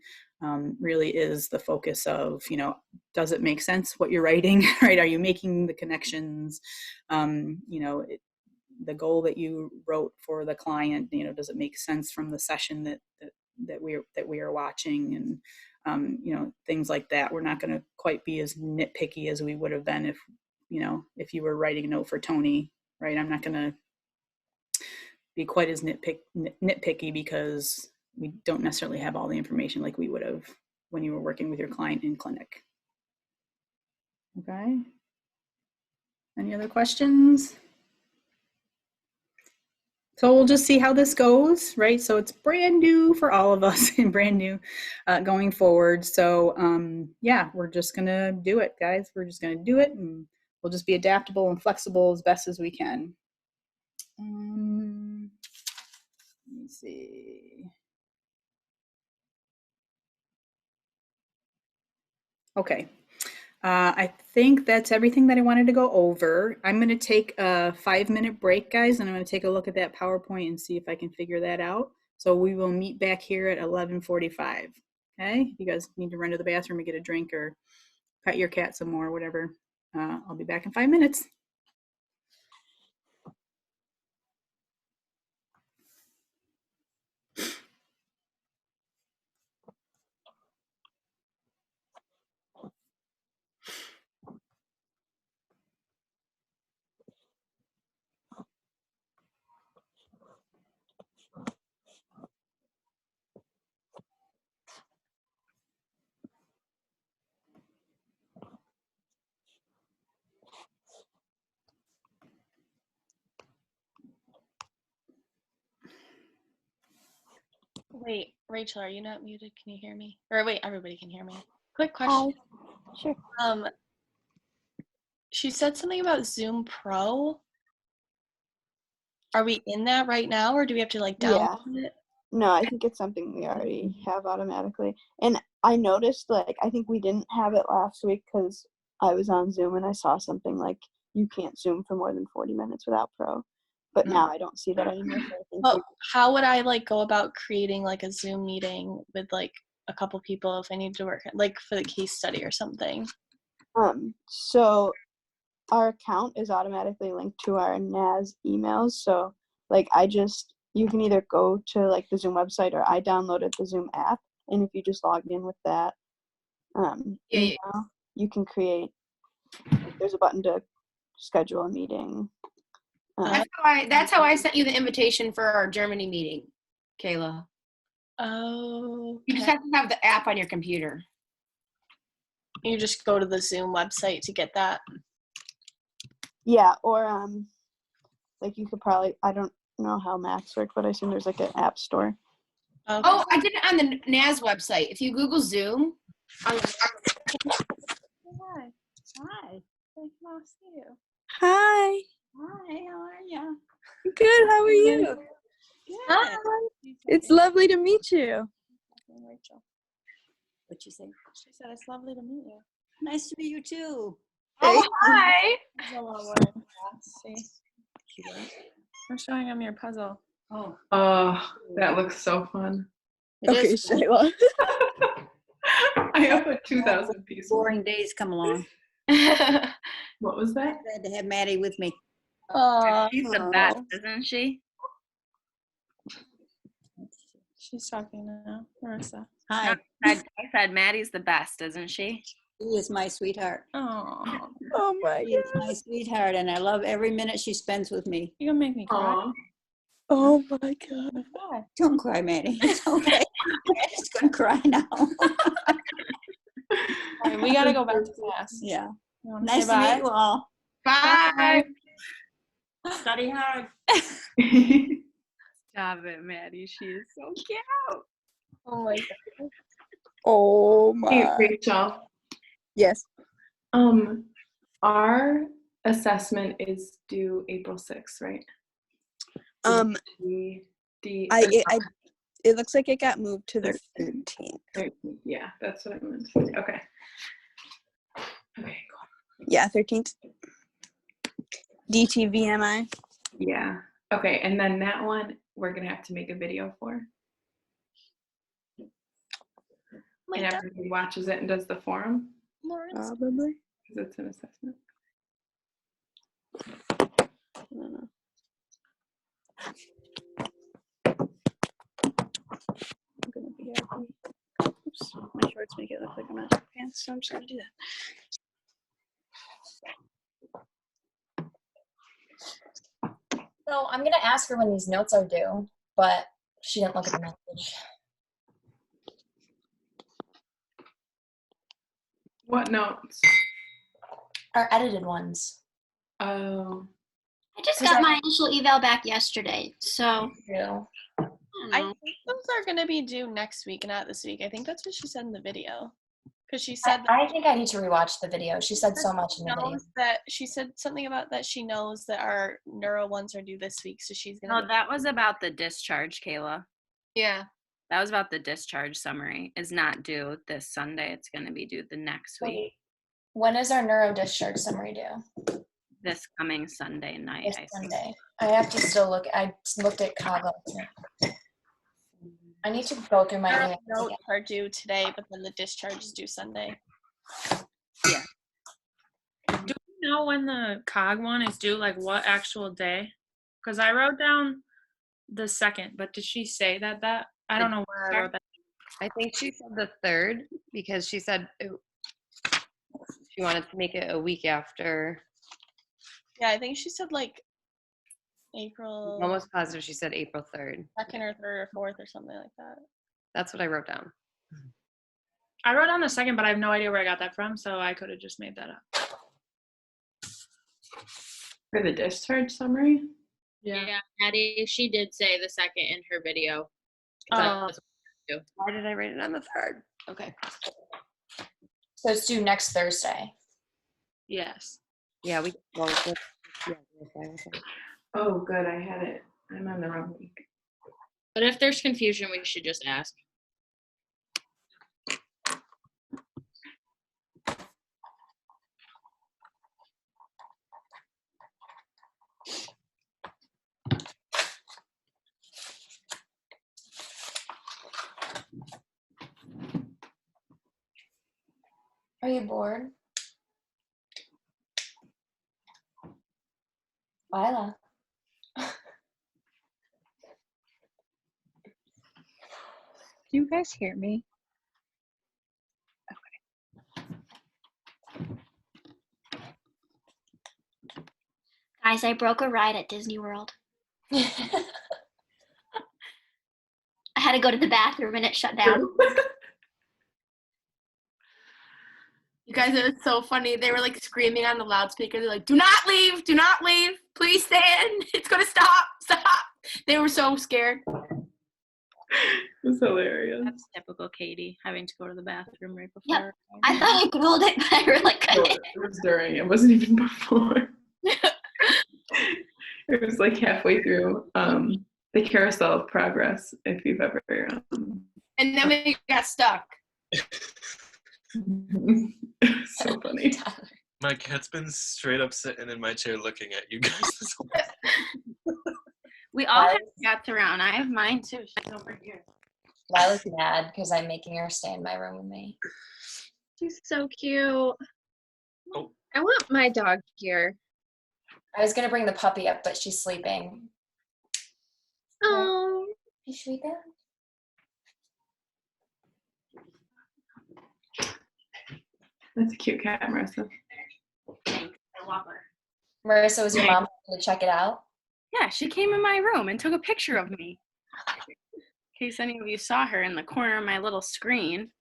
really is the focus of, you know, does it make sense what you're writing, right? Are you making the connections? You know, the goal that you wrote for the client, you know, does it make sense from the session that we are watching? And, you know, things like that. We're not going to quite be as nitpicky as we would have been if, you know, if you were writing a note for Tony, right? I'm not going to be quite as nitpicky because we don't necessarily have all the information like we would have when you were working with your client in clinic. Okay. Any other questions? So we'll just see how this goes, right? So it's brand new for all of us and brand new going forward. So yeah, we're just gonna do it, guys. We're just gonna do it and we'll just be adaptable and flexible as best as we can. Let me see. Okay. I think that's everything that I wanted to go over. I'm going to take a 5-minute break, guys, and I'm going to take a look at that PowerPoint and see if I can figure that out. So we will meet back here at 11:45. Okay, if you guys need to run to the bathroom and get a drink or pet your cat some more, whatever. I'll be back in 5 minutes. Wait, Rachel, are you not muted? Can you hear me? Or wait, everybody can hear me. Quick question. Sure. She said something about Zoom Pro. Are we in that right now, or do we have to like Yeah. download it? No, I think it's something we already have automatically. And I noticed, like, I think we didn't have it last week because I was on Zoom and I saw something like you can't Zoom for more than 40 minutes without Pro. But now I don't see that anymore. So I think But how would I like go about creating like a Zoom meeting with like a couple people if I need to work like for the case study or something? So our account is automatically linked to our NAS emails. So like you can either go to like the Zoom website or I downloaded the Zoom app. And if you just log in with that email, you can create, there's a button to schedule a meeting. That's how I sent you the invitation for our Germany meeting, Kayla. Oh. You just have to have the app on your computer. You just go to the Zoom website to get that. Yeah, or like you could probably, I don't know how Macs work, but I assume there's like an app store. Okay. Oh, I did it on the NAS website. If you Google Zoom, on the Hi. Hi. Nice to see you. Hi. Hi, how are you? Good. How are you? Hi. It's lovely to meet you. Rachel. What'd you say? She said it's lovely to meet you. Nice to meet you too. Oh, hi. There's a long word. See. I'm showing him your puzzle. Oh. Oh, that looks so fun. Okay, Shayla. I have like 2,000 pieces. Boring days come along. What was that? Glad to have Maddie with me. She's the best, isn't she? She's talking now. Marissa. Hi. I said Maddie's the best, isn't she? She is my sweetheart. Oh. Oh my She is my sweetheart, and I love every minute she spends with me. You're gonna make me cry. Aw. Oh my God. Don't cry, Maddie. It's okay. Maddie's gonna cry now. All right, we gotta go back to class. Yeah. You wanna Nice say to bye? meet you all. Bye. Study hard. Stop it, Maddie. She is so cute. Oh my God. Oh Hey, my. Rachel. Yes. Our assessment is due April 6th, right? It looks like it got moved to the 13th. Yeah, that's what I meant to say. Okay. Okay, cool. Yeah, 13th. DTVMI. Yeah. Okay, and then that one we're gonna have to make a video for. And everybody watches it and does the forum Probably. because it's an assessment. I don't know. I'm gonna be happy. Oops, my shorts make it look like I'm not wearing pants, so I'm just gonna do that. So I'm gonna ask her when these notes are due, but she didn't look at the message. What notes? Our edited ones. Oh. I just got my initial eval back yesterday, so. Yeah. I think those are gonna be due next week, not this week. I think that's what she said in the video. Because she said I think I need to rewatch the video. She said so much in the video. that she said something about that she knows that our neuro ones are due this week, so she's gonna. No, that was about the discharge, Kayla. Yeah. That was about the discharge summary. It's not due this Sunday. It's going to be due the next week. Wait, when is our neuro discharge summary due? This coming Sunday night. This I think. Sunday. I have to still look. I looked at Kava. I need to go through my Our emails notes again. are due today, but then the discharge is due Sunday. Do we know when the COG one is due? Like what actual day? Because I wrote down the 2nd, but did she say that? I don't know where I wrote that. I think she said the 3rd because she said she wanted to make it a week after. Yeah, I think she said like April. I'm almost positive she said April 3rd. 2nd or 3rd or 4th or something like that. That's what I wrote down. I wrote down the 2nd, but I have no idea where I got that from, so I could have just made that up. For the discharge summary? Yeah, Addie, she did say the 2nd in her video. Why did I write it on the 3rd? Okay. So it's due next Thursday. Yes. Yeah, Oh, good. I had it. I'm on the wrong week. But if there's confusion, we should just ask. Are you bored? Lila. Do you guys hear me? Guys, I broke a ride at Disney World. I had to go to the bathroom and it shut down. You guys, it was so funny. They were like screaming on the loudspeaker. They're like, "Do not leave! Do not leave! Please stand! It's gonna stop! Stop!" They were so scared. It's hilarious. That's typical Katie, having to go to the bathroom right before. Yep. I thought I could hold it, but I really couldn't. It was during. It wasn't even before. It was like halfway through the carousel of progress, if you've ever. And then we got stuck. So funny. My cat's been straight up sitting in my chair looking at you guys this whole We all have cats around. I have mine too. She's over here. Lila's mad because I'm making her stay in my room with me. She's so cute. Oh. I want my dog here. I was gonna bring the puppy up, but she's sleeping. Oh. Is she there? That's a cute cat, Marissa. Thanks. I love her. Marissa, was your mom going to check it out? Yeah, she came in my room and took a picture of me. In case any of you saw her in the corner of my little screen.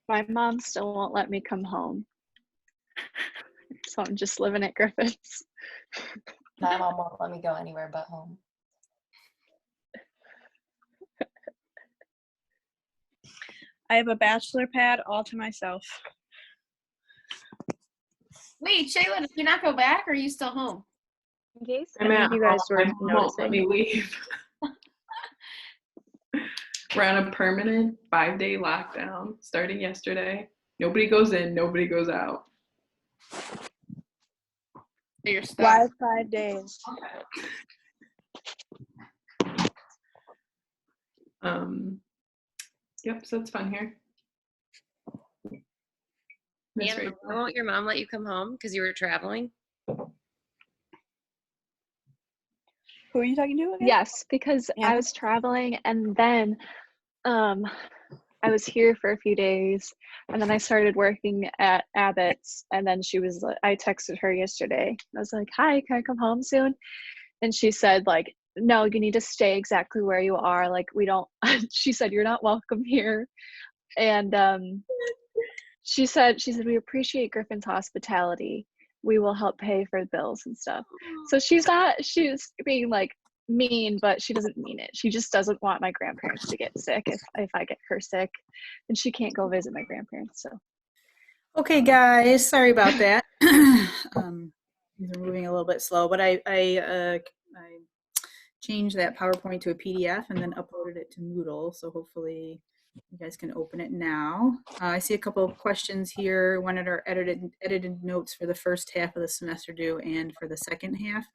My mom still won't let me come home. So I'm just living at Griffith's. My mom won't let me go anywhere but home. I have a bachelor pad all to myself. Wait, Shayla, did you not go back, or are you still home? In case I'm any at of you guys were home. Won't let me noticing. leave. We're on a permanent 5-day lockdown starting yesterday. Nobody goes in, nobody goes out. You're stuck. Why 5 days? Yep, so it's fun here. Miss Yeah, Rachel. why won't your mom let you come home because you were traveling? Who are you talking to again? Yes, because I was traveling and then I was here for a few days and then I started working at Abbott's and then I texted her yesterday. I was like, "Hi, can I come home soon?" And she said like, "No, you need to stay exactly where you are. Like we don't," she said, "You're not welcome here." And she said, "We appreciate Griffin's hospitality. We will help pay for bills and stuff." So she's being like mean, but she doesn't mean it. She just doesn't want my grandparents to get sick if I get her sick, and she can't go visit my grandparents. So Okay, guys, sorry about that. These are moving a little bit slow, but I changed that PowerPoint to a PDF and then uploaded it to Moodle. So hopefully you guys can open it now. I see a couple of questions here. One at our edited notes for the first half of the semester due and for the second half.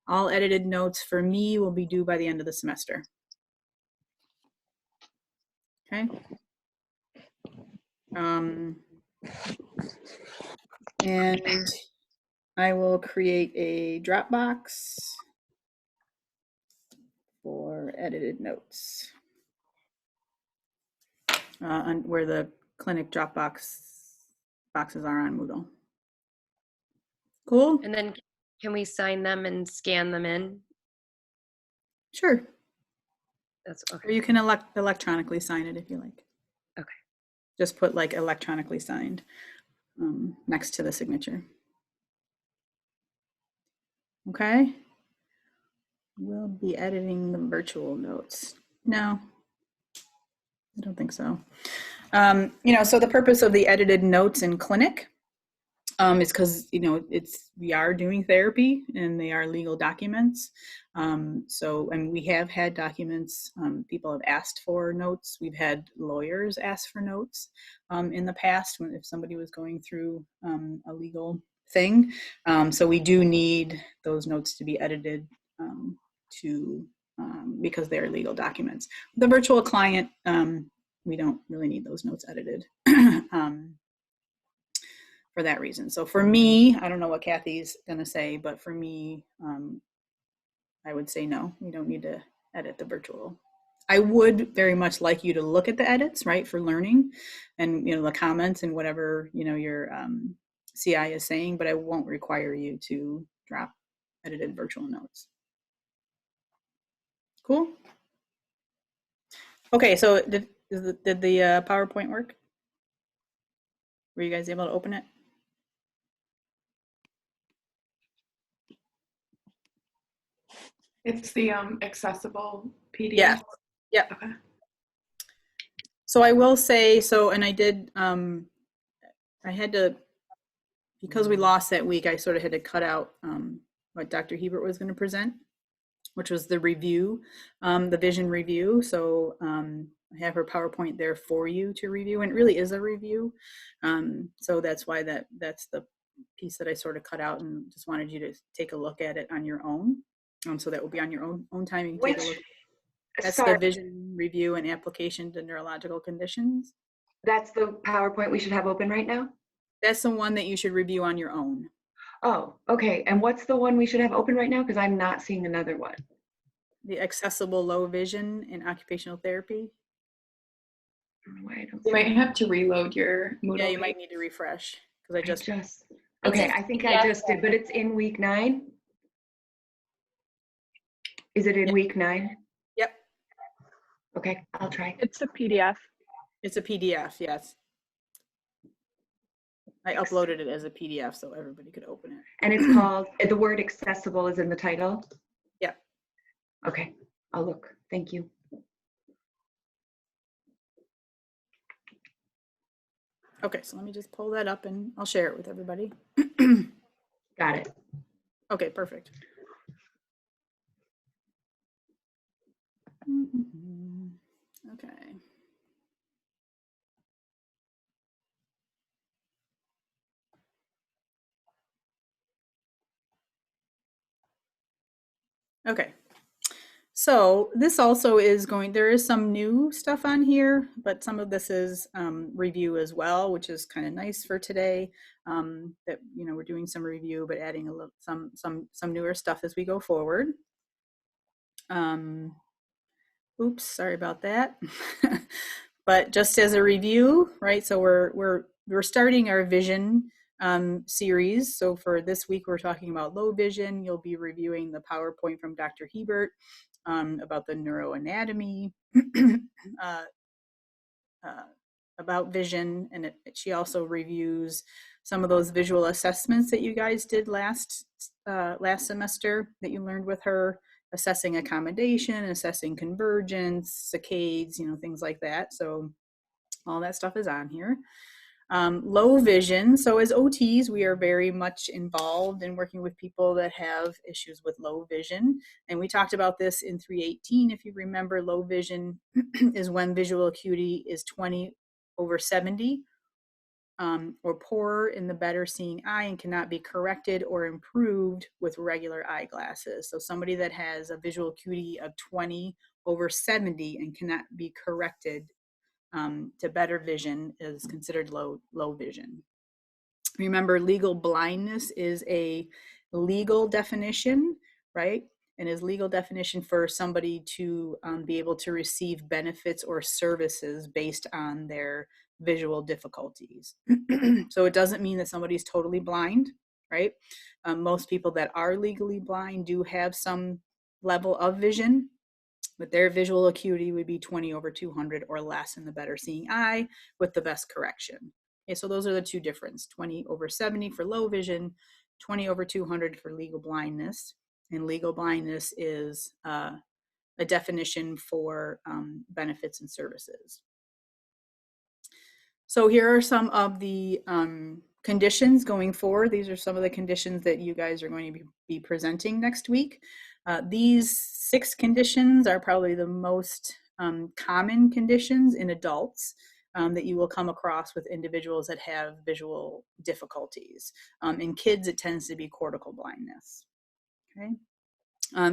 All edited notes for me will be due by the end of the semester. Okay. And I will create a Dropbox for edited notes where the clinic Dropbox boxes are on Moodle. Cool. And then can we sign them and scan them in? Sure. That's okay. Or you can electronically sign it if you like. Okay. Just put like electronically signed next to the signature. Okay. We'll be editing the virtual notes. No, I don't think so. So the purpose of the edited notes in clinic is because, we are doing therapy and they are legal documents. And we have had documents, people have asked for notes. We've had lawyers ask for notes in the past if somebody was going through a legal thing. So we do need those notes to be edited because they're legal documents. The virtual client, we don't really need those notes edited for that reason. So for me, I don't know what Kathy's gonna say, but for me, I would say no, we don't need to edit the virtual. I would very much like you to look at the edits, right, for learning and, the comments and whatever, your CI is saying, but I won't require you to drop edited virtual notes. Cool. Okay, so did the PowerPoint work? Were you guys able to open it? It's the accessible PDF. Yeah. Yep. Okay. So I will say, and I did, I had to, because we lost that week, I sort of had to cut out what Dr. Hebert was going to present, which was the review, the vision review. So I have her PowerPoint there for you to review, and it really is a review. So that's why that's the piece that I sort of cut out, and just wanted you to take a look at it on your own. So that will be on your own time. You can take a look. That's the vision review and application to neurological conditions. That's the PowerPoint we should have open right now? That's the one that you should review on your own. Oh, okay. And what's the one we should have open right now? Because I'm not seeing another one. The accessible low vision in occupational therapy. You might have to reload your Moodle. Yeah, you might need to refresh because I just okay, I think I just did, but it's in week 9. Is it in week 9? Yep. Okay, I'll try. It's a PDF. It's a PDF, yes. I uploaded it as a PDF so everybody could open it. And it's called, the word accessible is in the title? Yeah. Okay, I'll look. Thank you. Okay, so let me just pull that up and I'll share it with everybody. Got it. Okay, perfect. Okay. Okay. So this also is there is some new stuff on here, but some of this is review as well, which is kind of nice for today. That we're doing some review, but adding a little some newer stuff as we go forward. Oops, sorry about that. But just as a review, right? So we're starting our vision series. So for this week, we're talking about low vision. You'll be reviewing the PowerPoint from Dr. Hebert about the neuroanatomy, about vision, and she also reviews some of those visual assessments that you guys did last semester that you learned with her, assessing accommodation, assessing convergence, saccades, things like that. So all that stuff is on here. Low vision. So as OTs, we are very much involved in working with people that have issues with low vision. And we talked about this in 318. If you remember, low vision is when visual acuity is 20/70 or poorer in the better seeing eye and cannot be corrected or improved with regular eyeglasses. So somebody that has a visual acuity of 20/70 and cannot be corrected to better vision is considered low vision. Remember, legal blindness is a legal definition, right? And is legal definition for somebody to be able to receive benefits or services based on their visual difficulties. So it doesn't mean that somebody's totally blind, right? Most people that are legally blind do have some level of vision, but their visual acuity would be 20/200 or less in the better seeing eye with the best correction. Okay, so those are the two differences: 20/70 for low vision, 20/200 for legal blindness. And legal blindness is a definition for benefits and services. So here are some of the conditions going forward. These are some of the conditions that you guys are going to be presenting next week. These 6 conditions are probably the most common conditions in adults that you will come across with individuals that have visual difficulties. In kids, it tends to be cortical blindness. Okay,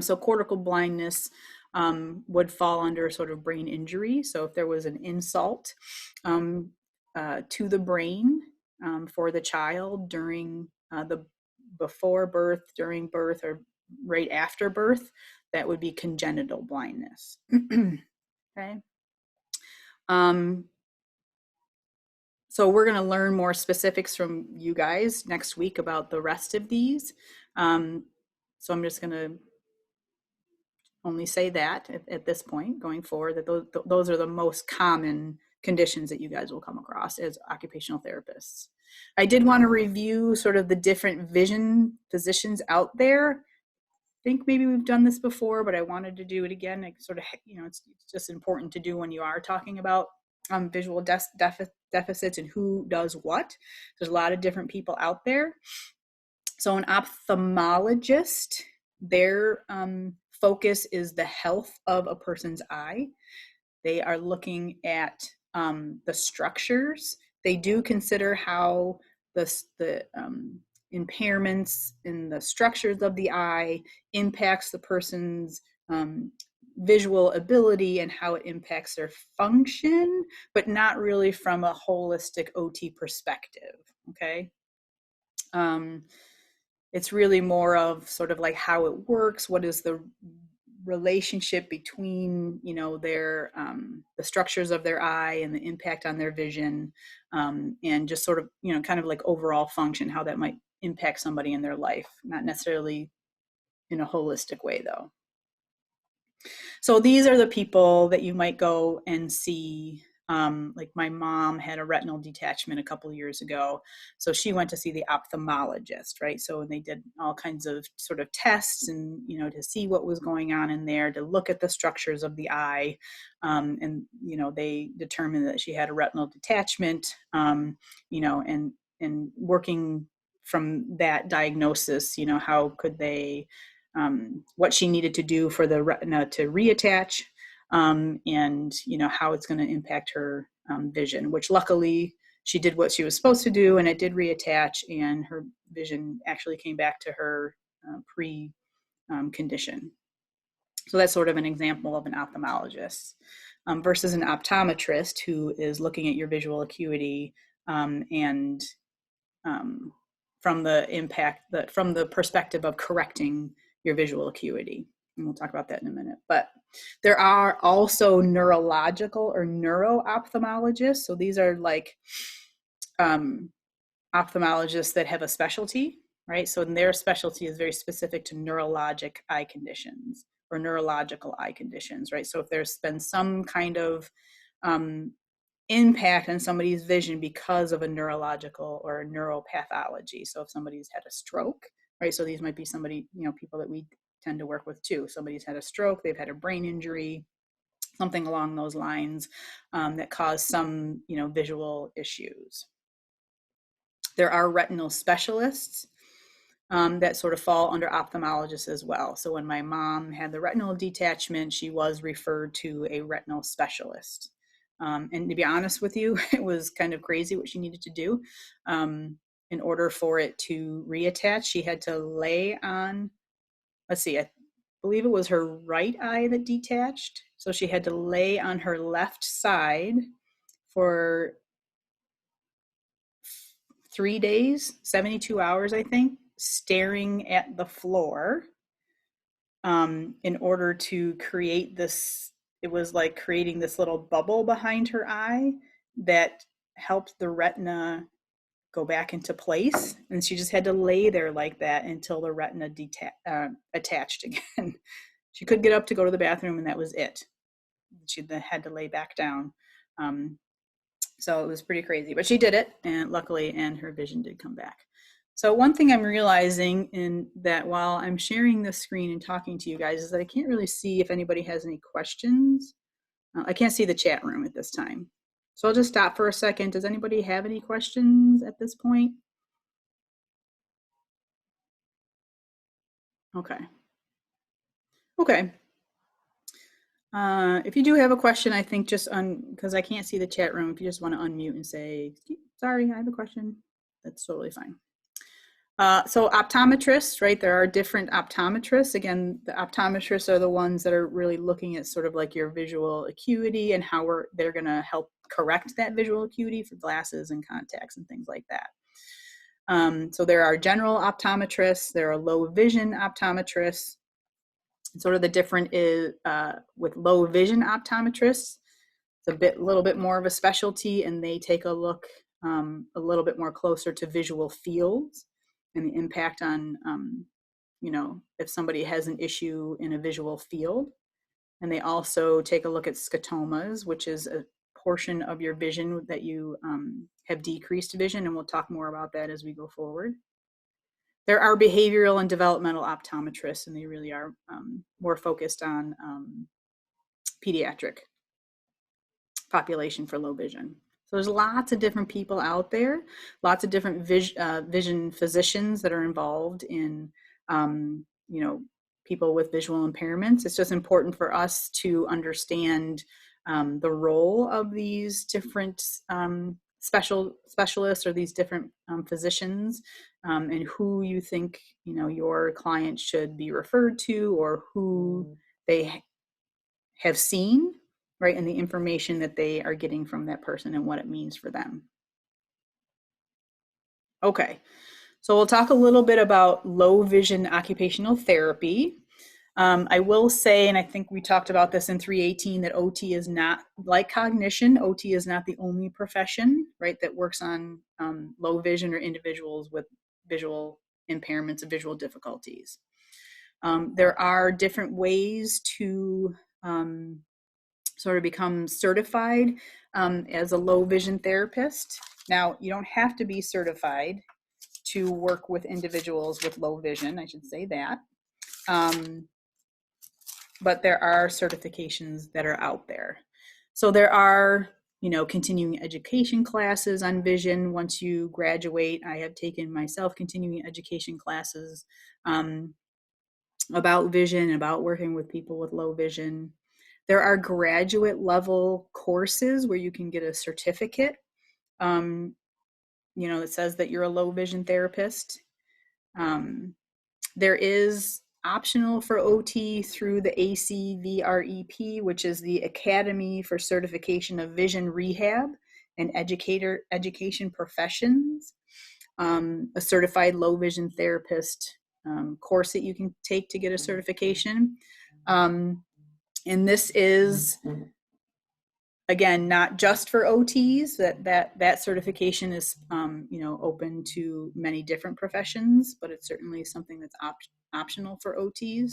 so cortical blindness would fall under sort of brain injury. So if there was an insult to the brain for the child during before birth, during birth, or right after birth, that would be congenital blindness. Okay. So we're going to learn more specifics from you guys next week about the rest of these. So I'm just going to only say that at this point going forward, that those are the most common conditions that you guys will come across as occupational therapists. I did want to review sort of the different vision physicians out there. I think maybe we've done this before, but I wanted to do it again. It sort of, it's just important to do when you are talking about visual deficits and who does what. There's a lot of different people out there. So an ophthalmologist, their focus is the health of a person's eye. They are looking at the structures. They do consider how the impairments in the structures of the eye impacts the person's visual ability and how it impacts their function, but not really from a holistic OT perspective, okay? It's really more of sort of like how it works, what is the relationship between, their the structures of their eye and the impact on their vision, and just sort of, kind of like overall function, how that might impact somebody in their life, not necessarily in a holistic way though. So these are the people that you might go and see. Like my mom had a retinal detachment a couple of years ago. So she went to see the ophthalmologist, right? So they did all kinds of sort of tests and, to see what was going on in there, to look at the structures of the eye. And, they determined that she had a retinal detachment, and working from that diagnosis, how could they, what she needed to do for the retina to reattach, and how it's going to impact her vision, which luckily she did what she was supposed to do, and it did reattach, and her vision actually came back to her pre-condition. So that's sort of an example of an ophthalmologist versus an optometrist, who is looking at your visual acuity and from the perspective of correcting your visual acuity. And we'll talk about that in a minute. But there are also neurological or neuro-ophthalmologists. So these are like ophthalmologists that have a specialty, right? So their specialty is very specific to neurologic eye conditions or neurological eye conditions, right? So if there's been some kind of impact on somebody's vision because of a neurological or a neuropathology. So if somebody's had a stroke, right? So these might be somebody, people that we tend to work with too. Somebody's had a stroke, they've had a brain injury, something along those lines that cause some, visual issues. There are retinal specialists that sort of fall under ophthalmologists as well. So when my mom had the retinal detachment, she was referred to a retinal specialist. And to be honest with you, it was kind of crazy what she needed to do. In order for it to reattach, she had to lay on, let's see, I believe it was her right eye that detached. So she had to lay on her left side for 3 days, 72 hours, I think, staring at the floor in order to create this. It was like creating this little bubble behind her eye that helped the retina go back into place. And she just had to lay there like that until the retina attached again. She could get up to go to the bathroom, and that was it. She then had to lay back down. So it was pretty crazy, but she did it, and luckily, and her vision did come back. So one thing I'm realizing in that while I'm sharing the screen and talking to you guys is that I can't really see if anybody has any questions. I can't see the chat room at this time. So I'll just stop for a second. Does anybody have any questions at this point? Okay. Okay. If you do have a question, I think just because I can't see the chat room, if you just want to unmute and say, sorry, I have a question, that's totally fine. So optometrists, right? There are different optometrists. Again, the optometrists are the ones that are really looking at sort of like your visual acuity and how they're going to help correct that visual acuity for glasses and contacts and things like that. So there are general optometrists, there are low vision optometrists. Sort of the different is with low vision optometrists, it's a little bit more of a specialty, and they take a look a little bit more closer to visual fields and the impact on, you know, if somebody has an issue in a visual field. And they also take a look at scotomas, which is a portion of your vision that you have decreased vision, and we'll talk more about that as we go forward. There are behavioral and developmental optometrists, and they really are more focused on pediatric population for low vision. So there's lots of different people out there, lots of different vision physicians that are involved in, you know, people with visual impairments. It's just important for us to understand the role of these different specialists or these different physicians, and who you think, you know, your client should be referred to, or who they have seen, right, and the information that they are getting from that person and what it means for them. Okay, so we'll talk a little bit about low vision occupational therapy. I will say, and I think we talked about this in 318, that OT is not, like cognition, OT is not the only profession, right, that works on low vision or individuals with visual impairments and visual difficulties. There are different ways to sort of become certified as a low vision therapist. Now, you don't have to be certified to work with individuals with low vision, I should say that. But there are certifications that are out there. So there are, you know, continuing education classes on vision. Once you graduate, I have taken myself continuing education classes about vision, about working with people with low vision. There are graduate level courses where you can get a certificate, you know, that says that you're a low vision therapist. There is optional for OT through the ACVREP, which is the Academy for Certification of Vision Rehab and Education Professions, a certified low vision therapist course that you can take to get a certification. And this is, again, not just for OTs. That certification is, you know, open to many different professions, but it's certainly something that's optional for OTs.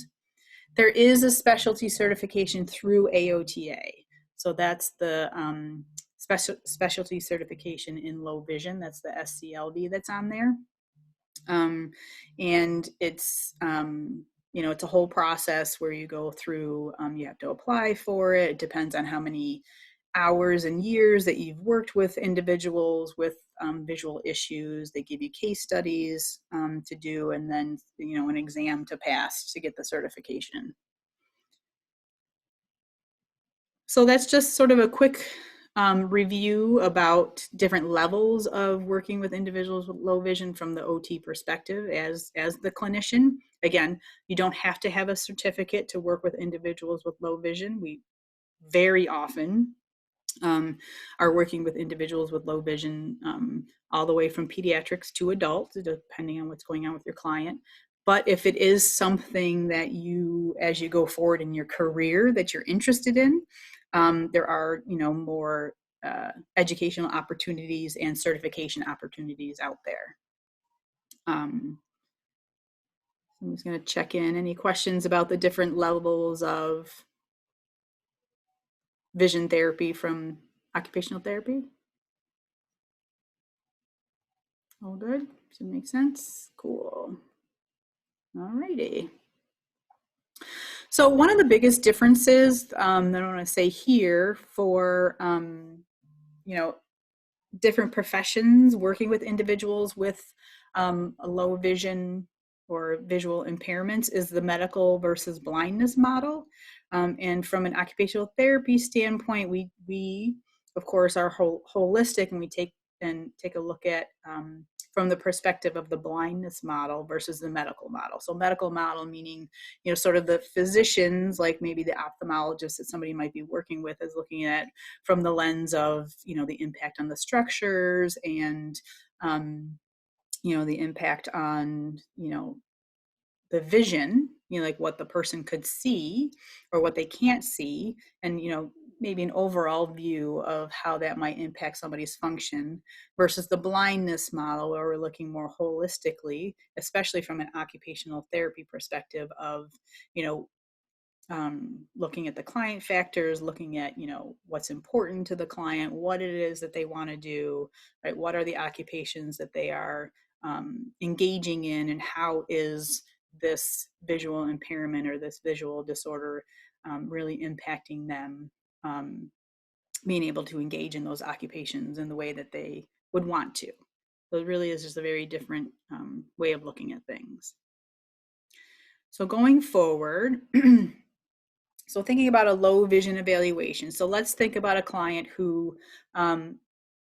There is a specialty certification through AOTA. So that's the specialty certification in low vision. That's the SCLV that's on there. And it's, you know, it's a whole process where you go through, you have to apply for it. It depends on how many hours and years that you've worked with individuals with visual issues. They give you case studies to do, and then, you know, an exam to pass to get the certification. So that's just sort of a quick review about different levels of working with individuals with low vision from the OT perspective as the clinician. Again, you don't have to have a certificate to work with individuals with low vision. We very often are working with individuals with low vision, all the way from pediatrics to adults, depending on what's going on with your client. But if it is something that you, as you go forward in your career, that you're interested in, there are, more educational opportunities and certification opportunities out there. I'm just going to check in. Any questions about the different levels of vision therapy from occupational therapy? All good? Should make sense? Cool. All righty. So one of the biggest differences that I want to say here for, different professions working with individuals with a low vision or visual impairments is the medical versus blindness model. And from an occupational therapy standpoint, we of course are holistic, and we take a look at from the perspective of the blindness model versus the medical model. So medical model meaning, sort of the physicians, like maybe the ophthalmologist that somebody might be working with, is looking at from the lens of, the impact on the structures and, the impact on, the vision, like what the person could see or what they can't see, and, maybe an overall view of how that might impact somebody's function, versus the blindness model, where we're looking more holistically, especially from an occupational therapy perspective of, looking at the client factors, looking at, what's important to the client, what it is that they want to do, right? What are the occupations that they are engaging in, and how is this visual impairment or this visual disorder really impacting them being able to engage in those occupations in the way that they would want to. So it really is just a very different way of looking at things. So going forward, so thinking about a low vision evaluation. So let's think about a client who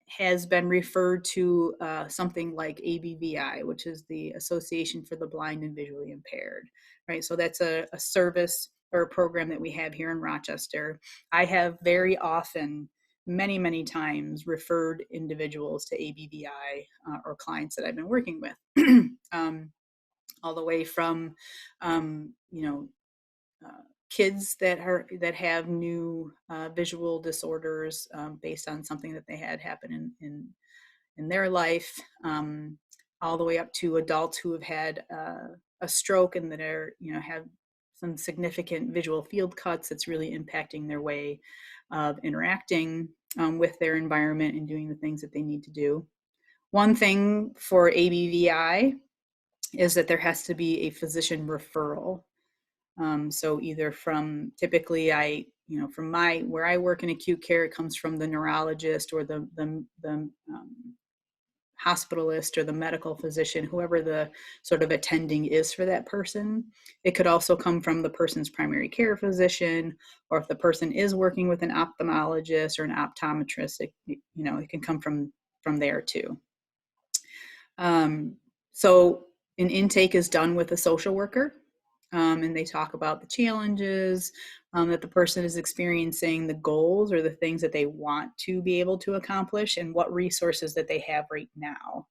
has been referred to something like ABVI, which is the Association for the Blind and Visually Impaired, right? So that's a service or a program that we have here in Rochester. I have very often, many times, referred individuals to ABVI or clients that I've been working with, all the way from, kids that have new visual disorders based on something that they had happen in their life, all the way up to adults who have had a stroke and that are, have some significant visual field cuts that's really impacting their way of interacting with their environment and doing the things that they need to do. One thing for ABVI is that there has to be a physician referral. So either from, typically from where I work in acute care, it comes from the neurologist or the hospitalist or the medical physician, whoever the sort of attending is for that person. It could also come from the person's primary care physician, or if the person is working with an ophthalmologist or an optometrist, it can come from there too. So an intake is done with a social worker, and they talk about the challenges that the person is experiencing, the goals or the things that they want to be able to accomplish, and what resources that they have right now.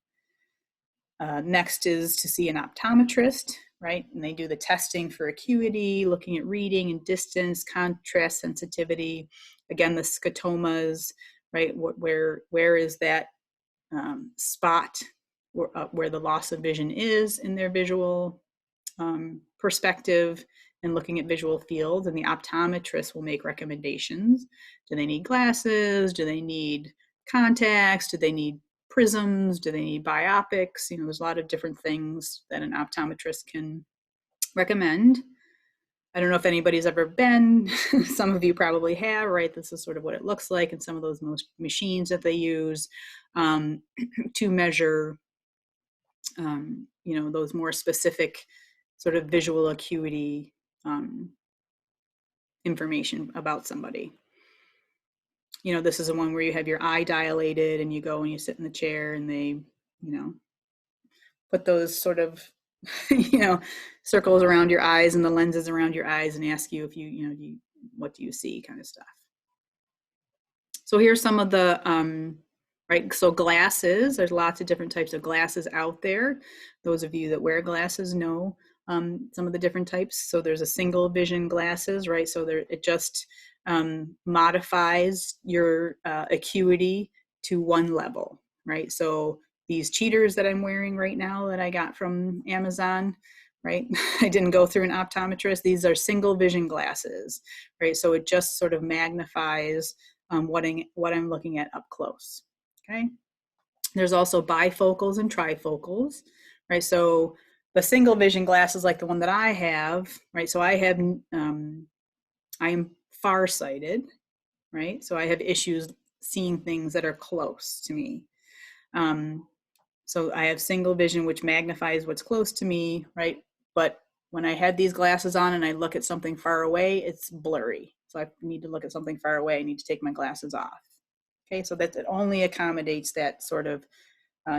Next is to see an optometrist, right? And they do the testing for acuity, looking at reading and distance, contrast sensitivity. Again, the scotomas, right? Where is that spot where the loss of vision is in their visual perspective, and looking at visual fields, and the optometrist will make recommendations. Do they need glasses? Do they need contacts? Do they need prisms? Do they need biopics? There's a lot of different things that an optometrist can recommend. I don't know if anybody's ever been, some of you probably have, right? This is sort of what it looks like, and some of those machines that they use to measure, those more specific sort of visual acuity information about somebody. you know, this is the one where you have your eye dilated and you go and you sit in the chair and they, you know, put those sort of, you know, circles around your eyes and the lenses around your eyes and ask you if you know, what do you see kind of stuff. So here's some of the, right, so glasses, there's lots of different types of glasses out there. Those of you that wear glasses know some of the different types. So there's a single vision glasses, right? So there, it just modifies your acuity to one level, right? So these cheaters that I'm wearing right now that I got from Amazon, right? I didn't go through an optometrist. These are single vision glasses, right? So it just sort of magnifies what I'm looking at up close, okay? There's also bifocals and trifocals, right? So the single vision glasses like the one that I have, right? So I have, I am farsighted, right? So I have issues seeing things that are close to me. So I have single vision, which magnifies what's close to me, right? But when I had these glasses on and I look at something far away, it's blurry. So I need to look at something far away. I need to take my glasses off. Okay, so that it only accommodates that sort of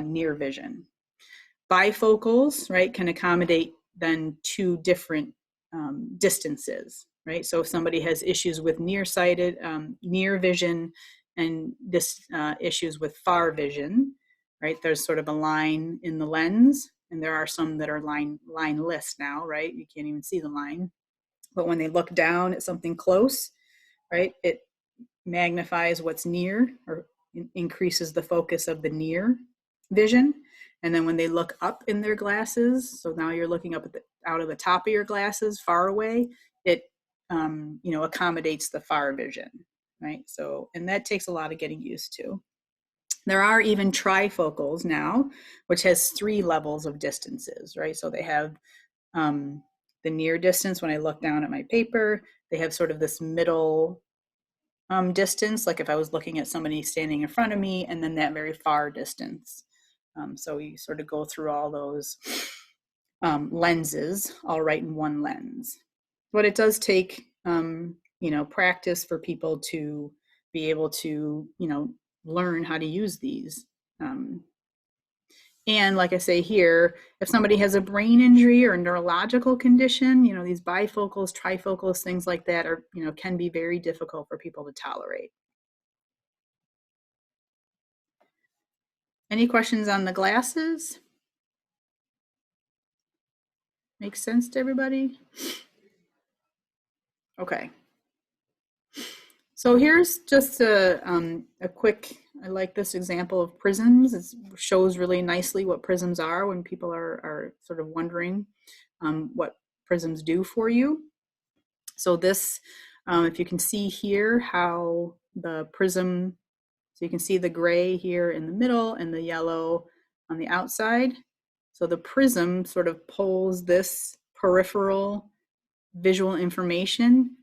near vision. Bifocals, right, can accommodate then two different distances, right? So if somebody has issues with nearsighted, near vision, and this issues with far vision, right? There's sort of a line in the lens, and there are some that are lineless now, right? You can't even see the line. But when they look down at something close, right, it magnifies what's near or increases the focus of the near vision. And then when they look up in their glasses, so now you're looking up at out of the top of your glasses far away, it you know, accommodates the far vision, right? So, and that takes a lot of getting used to. There are even trifocals now, which has 3 levels of distances, right? So they have the near distance when I look down at my paper. They have sort of this middle distance, like if I was looking at somebody standing in front of me, and then that very far distance. So you sort of go through all those lenses all right in one lens. But it does take, you know, practice for people to be able to, you know, learn how to use these. And like I say here, if somebody has a brain injury or a neurological condition, you know, these bifocals, trifocals, things like that are, you know, can be very difficult for people to tolerate. Any questions on the glasses? Makes sense to everybody? Okay. So here's just a quick, I like this example of prisms. It shows really nicely what prisms are when people are sort of wondering what prisms do for you. So this, if you can see here how the prism, so you can see the gray here in the middle and the yellow on the outside. So the prism sort of pulls this peripheral visual information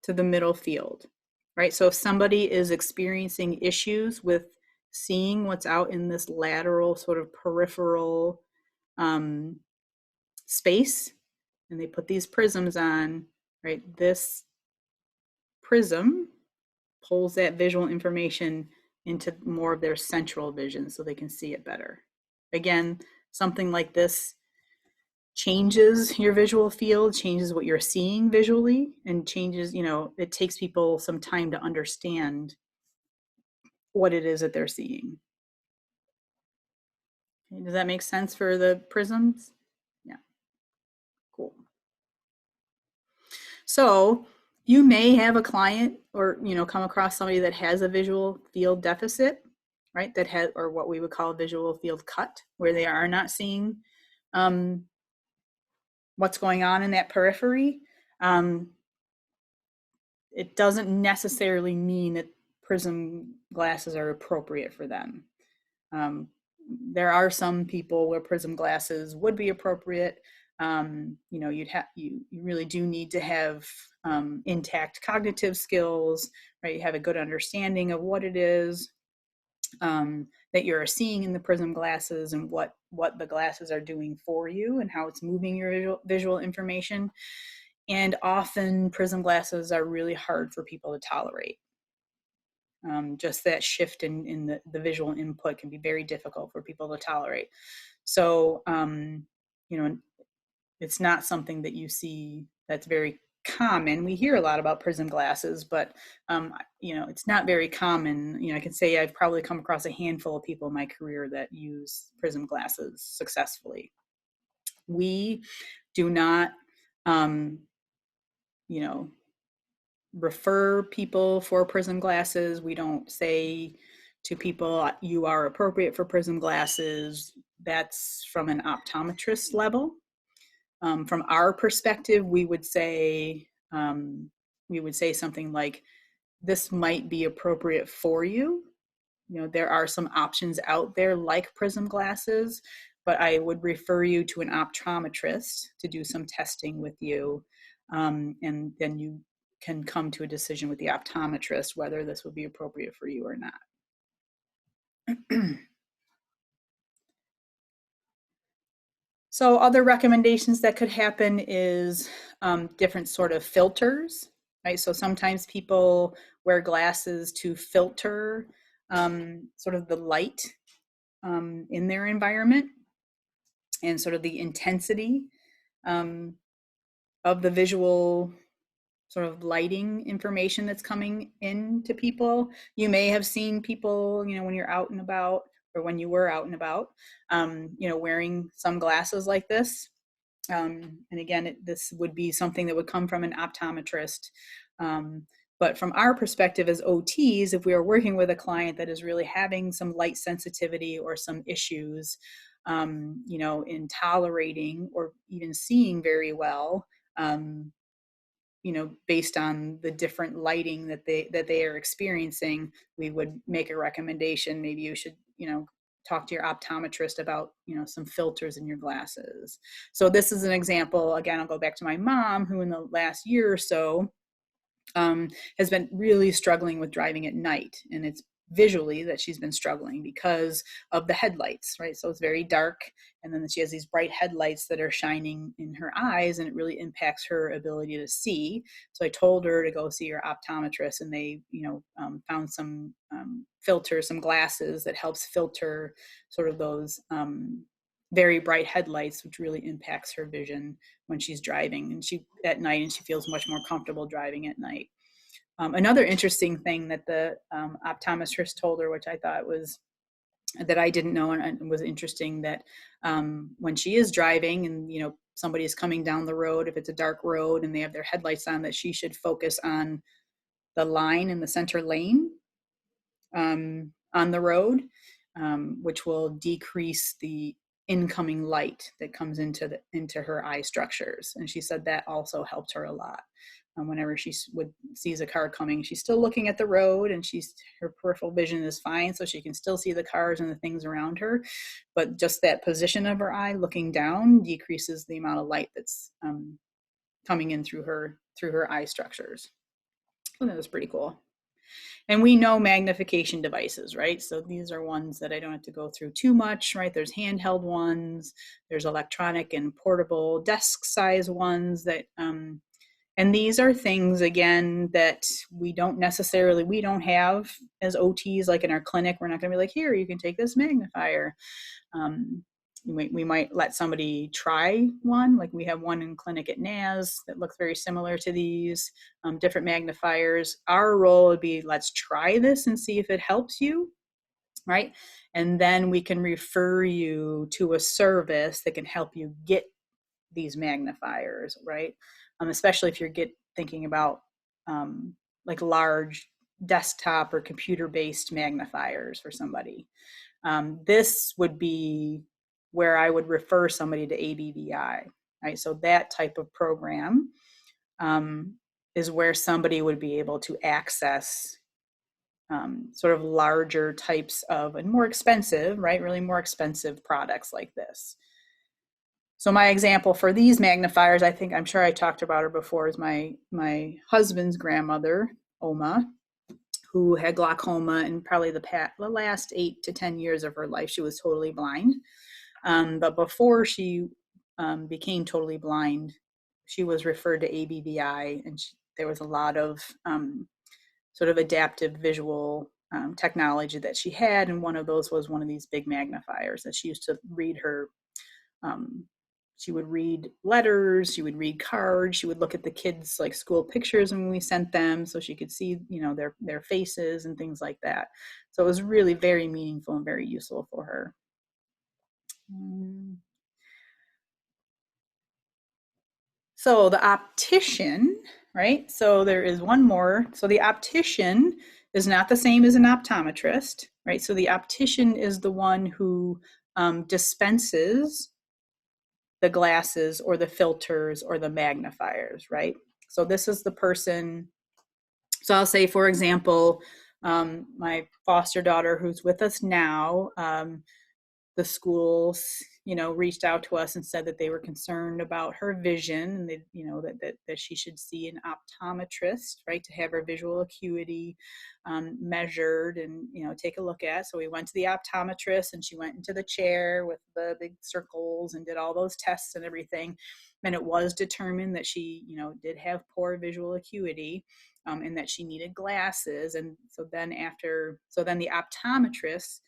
to the middle field, right? So if somebody is experiencing issues with seeing what's out in this lateral sort of peripheral space, and they put these prisms on, right? This prism pulls that visual information into more of their central vision so they can see it better. Again, something like this changes your visual field, changes what you're seeing visually, and changes, you know, it takes people some time to understand what it is that they're seeing. Okay, does that make sense for the prisms? Yeah, cool. So you may have a client or, you know, come across somebody that has a visual field deficit, right? That has, or what we would call a visual field cut, where they are not seeing what's going on in that periphery. It doesn't necessarily mean that prism glasses are appropriate for them. There are some people where prism glasses would be appropriate. You know, you really do need to have intact cognitive skills, right? You have a good understanding of what it is that you're seeing in the prism glasses and what the glasses are doing for you and how it's moving your visual information. And often prism glasses are really hard for people to tolerate. Just that shift in the visual input can be very difficult for people to tolerate. So, you know, it's not something that you see that's very common. We hear a lot about prism glasses, but you know, it's not very common. You know, I can say I've probably come across a handful of people in my career that use prism glasses successfully. We do not, you know, refer people for prism glasses. We don't say to people, you are appropriate for prism glasses. That's from an optometrist level. From our perspective, we would say something like, this might be appropriate for you. You know, there are some options out there like prism glasses, but I would refer you to an optometrist to do some testing with you. And then you can come to a decision with the optometrist whether this would be appropriate for you or not. So other recommendations that could happen is different sort of filters, right? So sometimes people wear glasses to filter sort of the light in their environment and sort of the intensity of the visual sort of lighting information that's coming in to people. You may have seen people, you know, when you're out and about, or when you were out and about, you know, wearing sunglasses like this. And again, this would be something that would come from an optometrist. But from our perspective as OTs, if we are working with a client that is really having some light sensitivity or some issues, you know, in tolerating or even seeing very well, you know, based on the different lighting that they are experiencing, we would make a recommendation. Maybe you should, you know, talk to your optometrist about, you know, some filters in your glasses. So this is an example. Again, I'll go back to my mom, who in the last year or so has been really struggling with driving at night. And it's visually that she's been struggling because of the headlights, right? So it's very dark, and then she has these bright headlights that are shining in her eyes, and it really impacts her ability to see. So I told her to go see her optometrist, and they, you know, found some filters, some glasses that helps filter sort of those very bright headlights, which really impacts her vision when she's driving and at night, and she feels much more comfortable driving at night. Another interesting thing that the optometrist told her, which I thought was, that I didn't know and was interesting, that when she is driving and, you know, somebody is coming down the road, if it's a dark road and they have their headlights on, that she should focus on the line in the center lane on the road, which will decrease the incoming light that comes into her eye structures. And she said that also helped her a lot. Whenever she sees a car coming, she's still looking at the road, and her peripheral vision is fine, so she can still see the cars and the things around her. But just that position of her eye looking down decreases the amount of light that's coming in through her eye structures. So that was pretty cool. And we know magnification devices, right? So these are ones that I don't have to go through too much, right? There's handheld ones, there's electronic and portable desk size ones that, and these are things, again, that we don't have as OTs, like in our clinic. We're not going to be like, here, you can take this magnifier. We might let somebody try one. Like we have one in clinic at NAS that looks very similar to these, different magnifiers. Our role would be, let's try this and see if it helps you, right? And then we can refer you to a service that can help you get these magnifiers, right? Especially if you're thinking about like large desktop or computer-based magnifiers for somebody. This would be where I would refer somebody to ABVI, right? So that type of program is where somebody would be able to access sort of larger types of, and more expensive, right? Really more expensive products like this. So my example for these magnifiers, I'm sure I talked about her before, is my husband's grandmother, Oma, who had glaucoma, and probably the last 8 to 10 years of her life, she was totally blind. But before she became totally blind, she was referred to ABVI, and there was a lot of sort of adaptive visual technology that she had, and one of those was one of these big magnifiers that she used to read her. She would read letters, she would read cards, she would look at the kids' like school pictures when we sent them, so she could see, you know, their faces and things like that. So it was really very meaningful and very useful for her. So the optician, right? So there is one more. So the optician is not the same as an optometrist, right? So the optician is the one who dispenses the glasses or the filters or the magnifiers, right? So this is the person. So I'll say, for example, my foster daughter who's with us now, the schools, you know, reached out to us and said that they were concerned about her vision, and they, you know, that she should see an optometrist, right, to have her visual acuity measured and, you know, take a look at. So we went to the optometrist, and she went into the chair with the big circles and did all those tests and everything. And it was determined that she, you know, did have poor visual acuity, and that she needed glasses. And so then the optometrist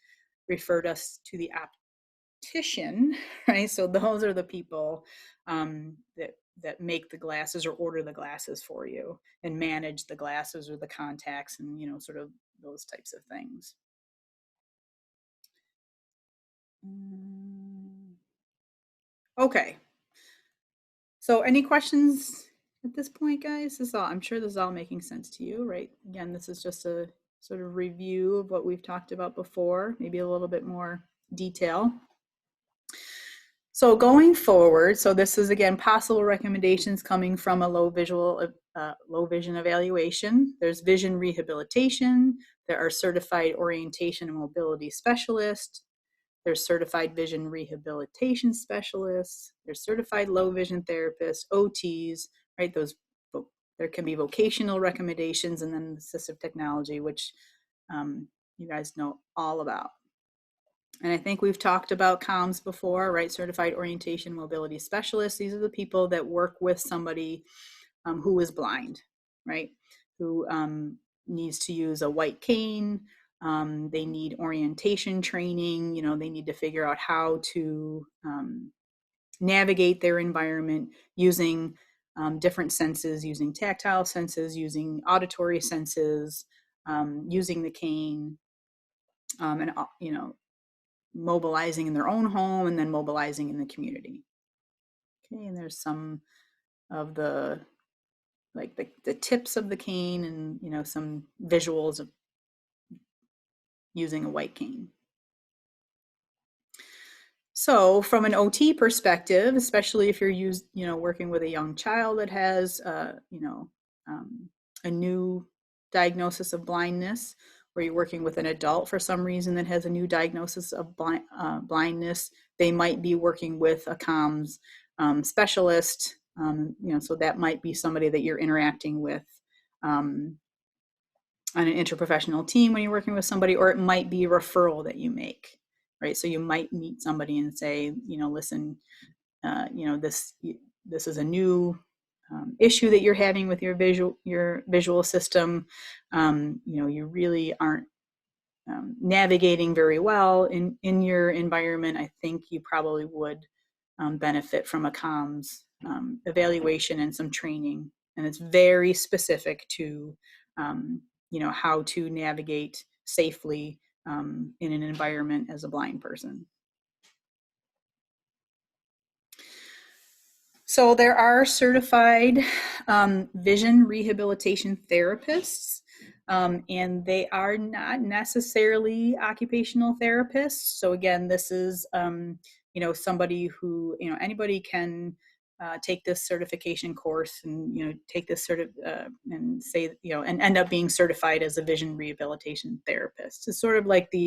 referred us to the optician, right? So those are the people that make the glasses or order the glasses for you and manage the glasses or the contacts and, you know, sort of those types of things. Okay. So any questions at this point, guys? I'm sure this is all making sense to you, right? Again, this is just a sort of review of what we've talked about before, maybe a little bit more detail. So going forward, so this is again possible recommendations coming from a low vision evaluation. There's vision rehabilitation. There are certified orientation and mobility specialists. There's certified vision rehabilitation specialists. There's certified low vision therapists, OTs, right? There can be vocational recommendations, and then assistive technology, which you guys know all about. And I think we've talked about COMS before, right? Certified orientation mobility specialists. These are the people that work with somebody who is blind, right? Who needs to use a white cane. They need orientation training. You know, they need to figure out how to navigate their environment using different senses, using tactile senses, using auditory senses, using the cane, and, you know, mobilizing in their own home and then mobilizing in the community. Okay, and there's some of the, like the tips of the cane and, you know, some visuals of using a white cane. So from an OT perspective, especially if you're working with a young child that has, you know, a new diagnosis of blindness, or you're working with an adult for some reason that has a new diagnosis of blindness, they might be working with a COMS specialist. You know, so that might be somebody that you're interacting with on an interprofessional team when you're working with somebody, or it might be a referral that you make, right? So you might meet somebody and say, you know, listen, you know, this is a new issue that you're having with your visual system. You know, you really aren't navigating very well in your environment. I think you probably would benefit from a COMS evaluation and some training. And it's very specific to, you know, how to navigate safely in an environment as a blind person. So there are certified vision rehabilitation therapists, and they are not necessarily occupational therapists. So again, this is, you know, somebody who, you know, anybody can take this certification course and, you know, take this and say, you know, and end up being certified as a vision rehabilitation therapist. It's sort of like the,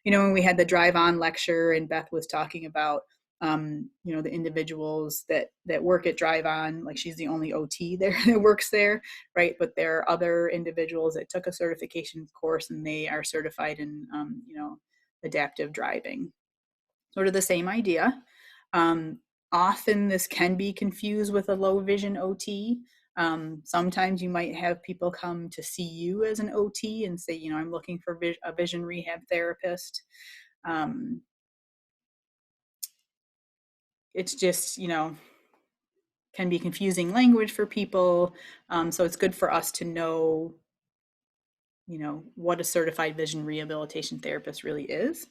you know, when we had the Drive On lecture and Beth was talking about, you know, the individuals that work at Drive On, like she's the only OT there that works there, right? But there are other individuals that took a certification course and they are certified in, you know, adaptive driving. Sort of the same idea. Often this can be confused with a low vision OT. Sometimes you might have people come to see you as an OT and say, you know, I'm looking for a vision rehab therapist. It's just, you know, can be confusing language for people. So it's good for us to know, you know, what a certified vision rehabilitation therapist really is.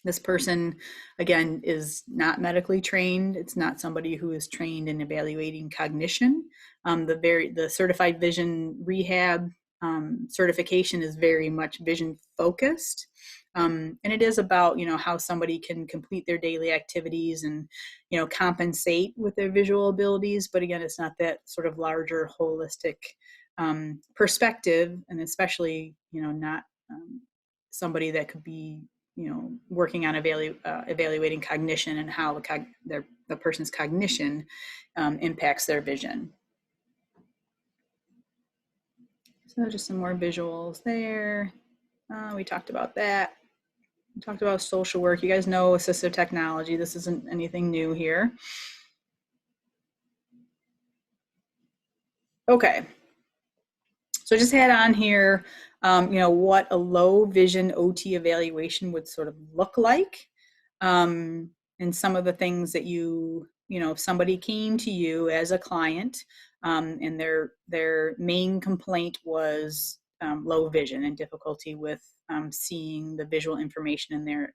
This person, again, is not medically trained. It's not somebody who is trained in evaluating cognition. The certified vision rehab certification is very much vision focused. And it is about, you know, how somebody can complete their daily activities and, you know, compensate with their visual abilities. But again, it's not that sort of larger holistic perspective, and especially, you know, not somebody that could be, you know, working on evaluating cognition and how the person's cognition impacts their vision. So just some more visuals there. We talked about that. We talked about social work. You guys know assistive technology. This isn't anything new here. Okay. So I just had on here, you know, what a low vision OT evaluation would sort of look like. And some of the things that you know, if somebody came to you as a client and their main complaint was low vision and difficulty with seeing the visual information in their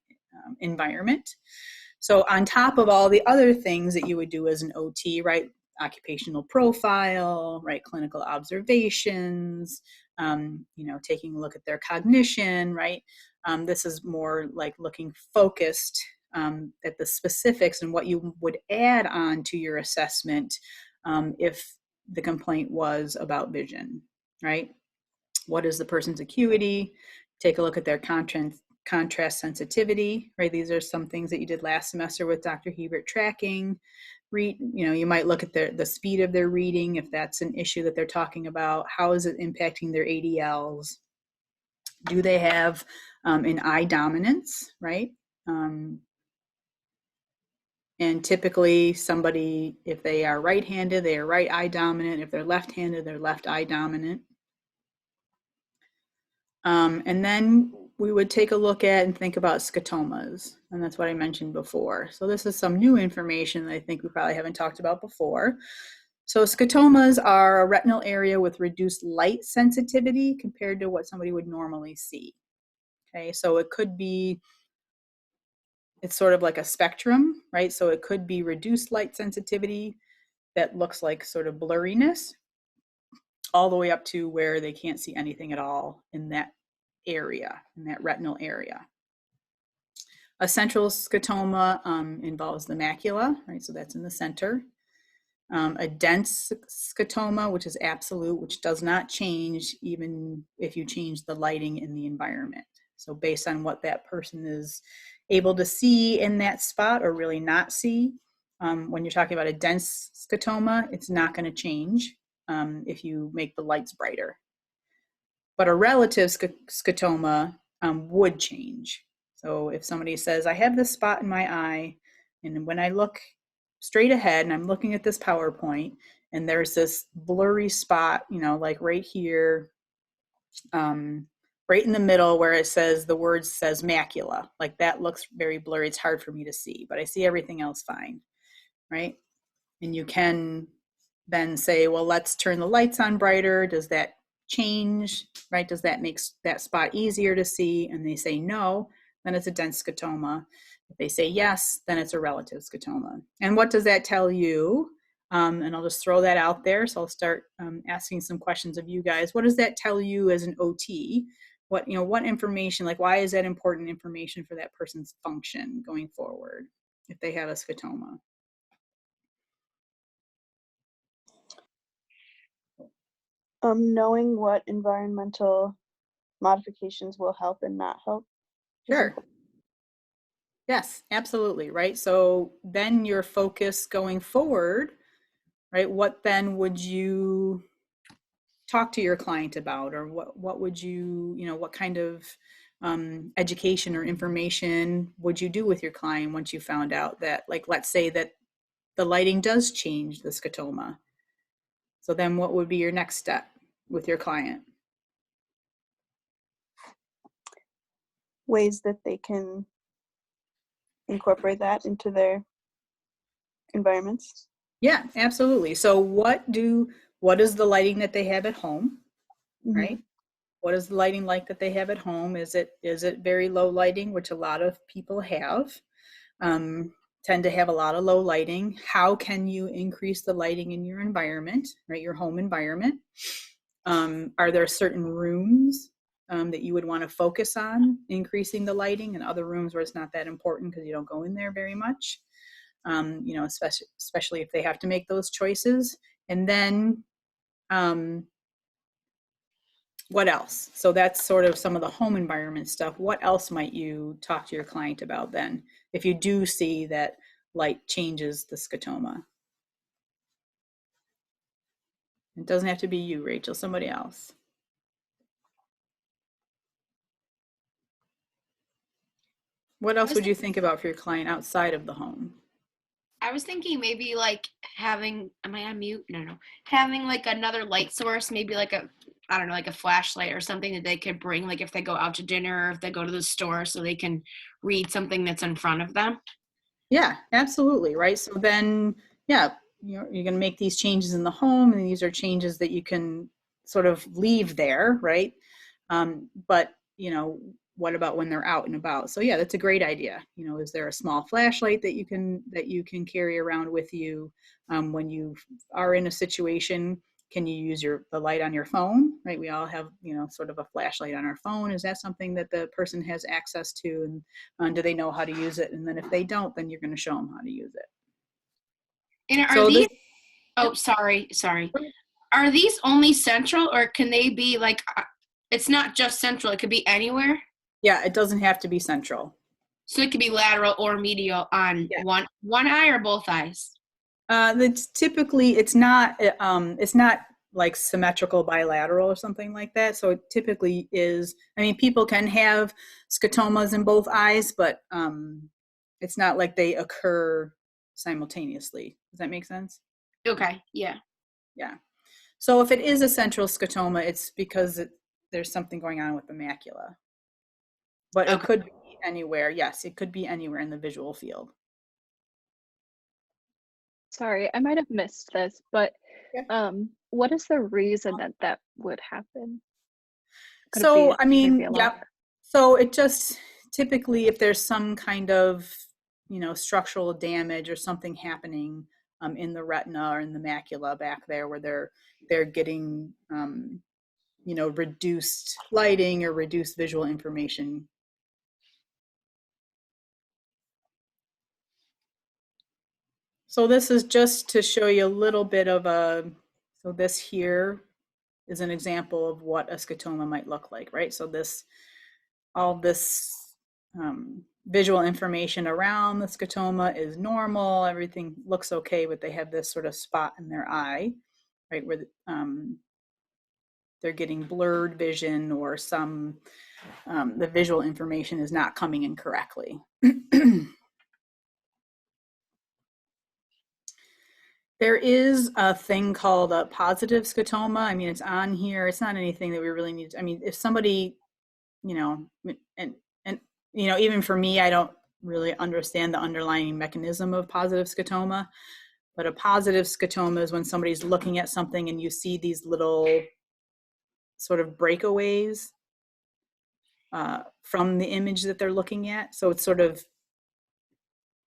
environment. So on top of all the other things that you would do as an OT, right? Occupational profile, right? Clinical observations, you know, taking a look at their cognition, right? This is more like looking focused at the specifics and what you would add on to your assessment if the complaint was about vision, right? What is the person's acuity? Take a look at their contrast sensitivity, right? These are some things that you did last semester with Dr. Hebert, tracking. You know, you might look at the speed of their reading, if that's an issue that they're talking about. How is it impacting their ADLs? Do they have an eye dominance, right? And typically somebody, if they are right-handed, they are right eye dominant. If they're left-handed, they're left eye dominant. And then we would take a look at and think about scotomas. And that's what I mentioned before. So this is some new information that I think we probably haven't talked about before. So scotomas are a retinal area with reduced light sensitivity compared to what somebody would normally see. Okay, so it could be, it's sort of like a spectrum, right? So it could be reduced light sensitivity that looks like sort of blurriness, all the way up to where they can't see anything at all in that area, in that retinal area. A central scotoma involves the macula, right? So that's in the center. A dense scotoma, which is absolute, which does not change even if you change the lighting in the environment. So based on what that person is able to see in that spot or really not see, when you're talking about a dense scotoma, it's not going to change if you make the lights brighter. But a relative scotoma would change. So if somebody says, I have this spot in my eye, and when I look straight ahead and I'm looking at this PowerPoint, and there's this blurry spot, you know, like right here, right in the middle where it says, the word says macula, like that looks very blurry. It's hard for me to see, but I see everything else fine, right? And you can then say, well, let's turn the lights on brighter. Does that change, right? Does that make that spot easier to see? And they say no, then it's a dense scotoma. If they say yes, then it's a relative scotoma. And what does that tell you? And I'll just throw that out there. So I'll start asking some questions of you guys. What does that tell you as an OT? What, you know, what information, like why is that important information for that person's function going forward if they have a scotoma? Knowing what environmental modifications will help and not help. Sure. Yes, absolutely, right? So then your focus going forward, right? What then would you talk to your client about, or what would you, you know, what kind of education or information would you do with your client once you found out that, like, let's say that the lighting does change the scotoma. So then what would be your next step with your client? Ways that they can incorporate that into their environments. Yeah, absolutely. So what is the lighting that they have at home, right? What is the lighting like that they have at home? Is it very low lighting, which a lot of people have, tend to have a lot of low lighting. How can you increase the lighting in your environment, right? Your home environment. Are there certain rooms that you would want to focus on increasing the lighting, and other rooms where it's not that important because you don't go in there very much? You know, especially if they have to make those choices. And then what else? So that's sort of some of the home environment stuff. What else might you talk to your client about then, if you do see that light changes the scotoma? It doesn't have to be you, Rachel, somebody else. What else would you think about for your client outside of the home? I was thinking maybe like having, am I on mute? No. Having like another light source, maybe like I don't know, like a flashlight or something that they could bring, like if they go out to dinner or if they go to the store, so they can read something that's in front of them. Yeah, absolutely. Right. So then, yeah, you're going to make these changes in the home, and these are changes that you can sort of leave there. Right. But, you know, what about when they're out and about? So yeah, that's a great idea. You know, is there a small flashlight that you can carry around with you when you are in a situation? Can you use the light on your phone? Right, we all have, you know, sort of a flashlight on our phone. Is that something that the person has access to, and do they know how to use it? And then if they don't, then you're going to show them how to use it. And are these? Oh, sorry. Are these only central, or can they be like? It's not just central. It could be anywhere. Yeah, it doesn't have to be central. So it could be lateral or medial on one eye or both eyes. It's typically, it's not like symmetrical bilateral or something like that. So it typically is, I mean, people can have scotomas in both eyes, but it's not like they occur simultaneously. Does that make sense? Okay, yeah. Yeah. So if it is a central scotoma, it's because there's something going on with the macula. But it could be anywhere. Yes, it could be anywhere in the visual field. Sorry, I might have missed this, but what is the reason that would happen? So, I mean, yeah. So it just typically, if there's some kind of, you know, structural damage or something happening in the retina or in the macula back there, where they're getting, you know, reduced lighting or reduced visual information. So this is just to show you a little bit of so this here is an example of what a scotoma might look like, right? So all this visual information around the scotoma is normal. Everything looks okay, but they have this sort of spot in their eye, right, where they're getting blurred vision, or the visual information is not coming in correctly. There is a thing called a positive scotoma. I mean, it's on here. It's not anything that we really need. I mean, if somebody, you know, and you know, even for me, I don't really understand the underlying mechanism of positive scotoma. But a positive scotoma is when somebody's looking at something and you see these little sort of breakaways from the image that they're looking at. So it's sort of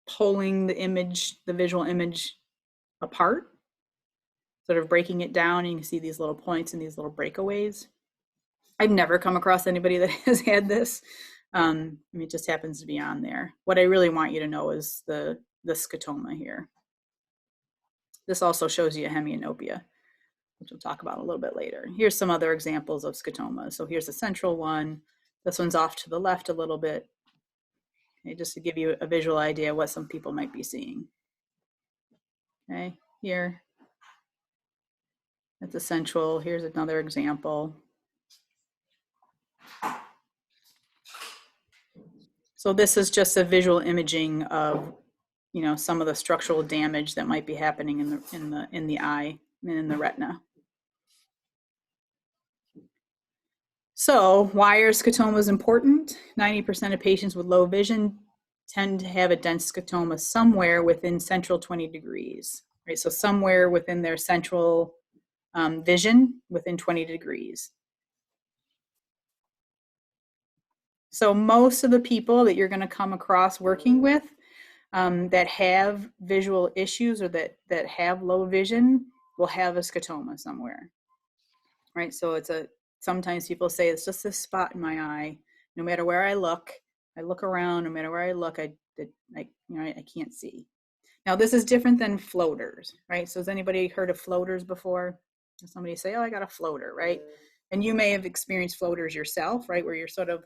pulling the image, the visual image, apart, sort of breaking it down, and you can see these little points and these little breakaways. I've never come across anybody that has had this. I mean, it just happens to be on there. What I really want you to know is the scotoma here. This also shows you a hemianopia, which we'll talk about a little bit later. Here's some other examples of scotomas. So here's the central one. This one's off to the left a little bit. Okay, just to give you a visual idea of what some people might be seeing. Okay, here, at the central, here's another example. So this is just a visual imaging of, you know, some of the structural damage that might be happening in the eye and in the retina. So why are scotomas important? 90% of patients with low vision tend to have a dense scotoma somewhere within central 20 degrees, right? So somewhere within their central vision within 20 degrees. So most of the people that you're going to come across working with that have visual issues or that have low vision will have a scotoma somewhere, right? So sometimes people say it's just this spot in my eye. No matter where I look around, no matter where I look, I can't see. Now this is different than floaters, right? So has anybody heard of floaters before? Somebody say, oh, I got a floater, right? And you may have experienced floaters yourself, right? Where you're sort of,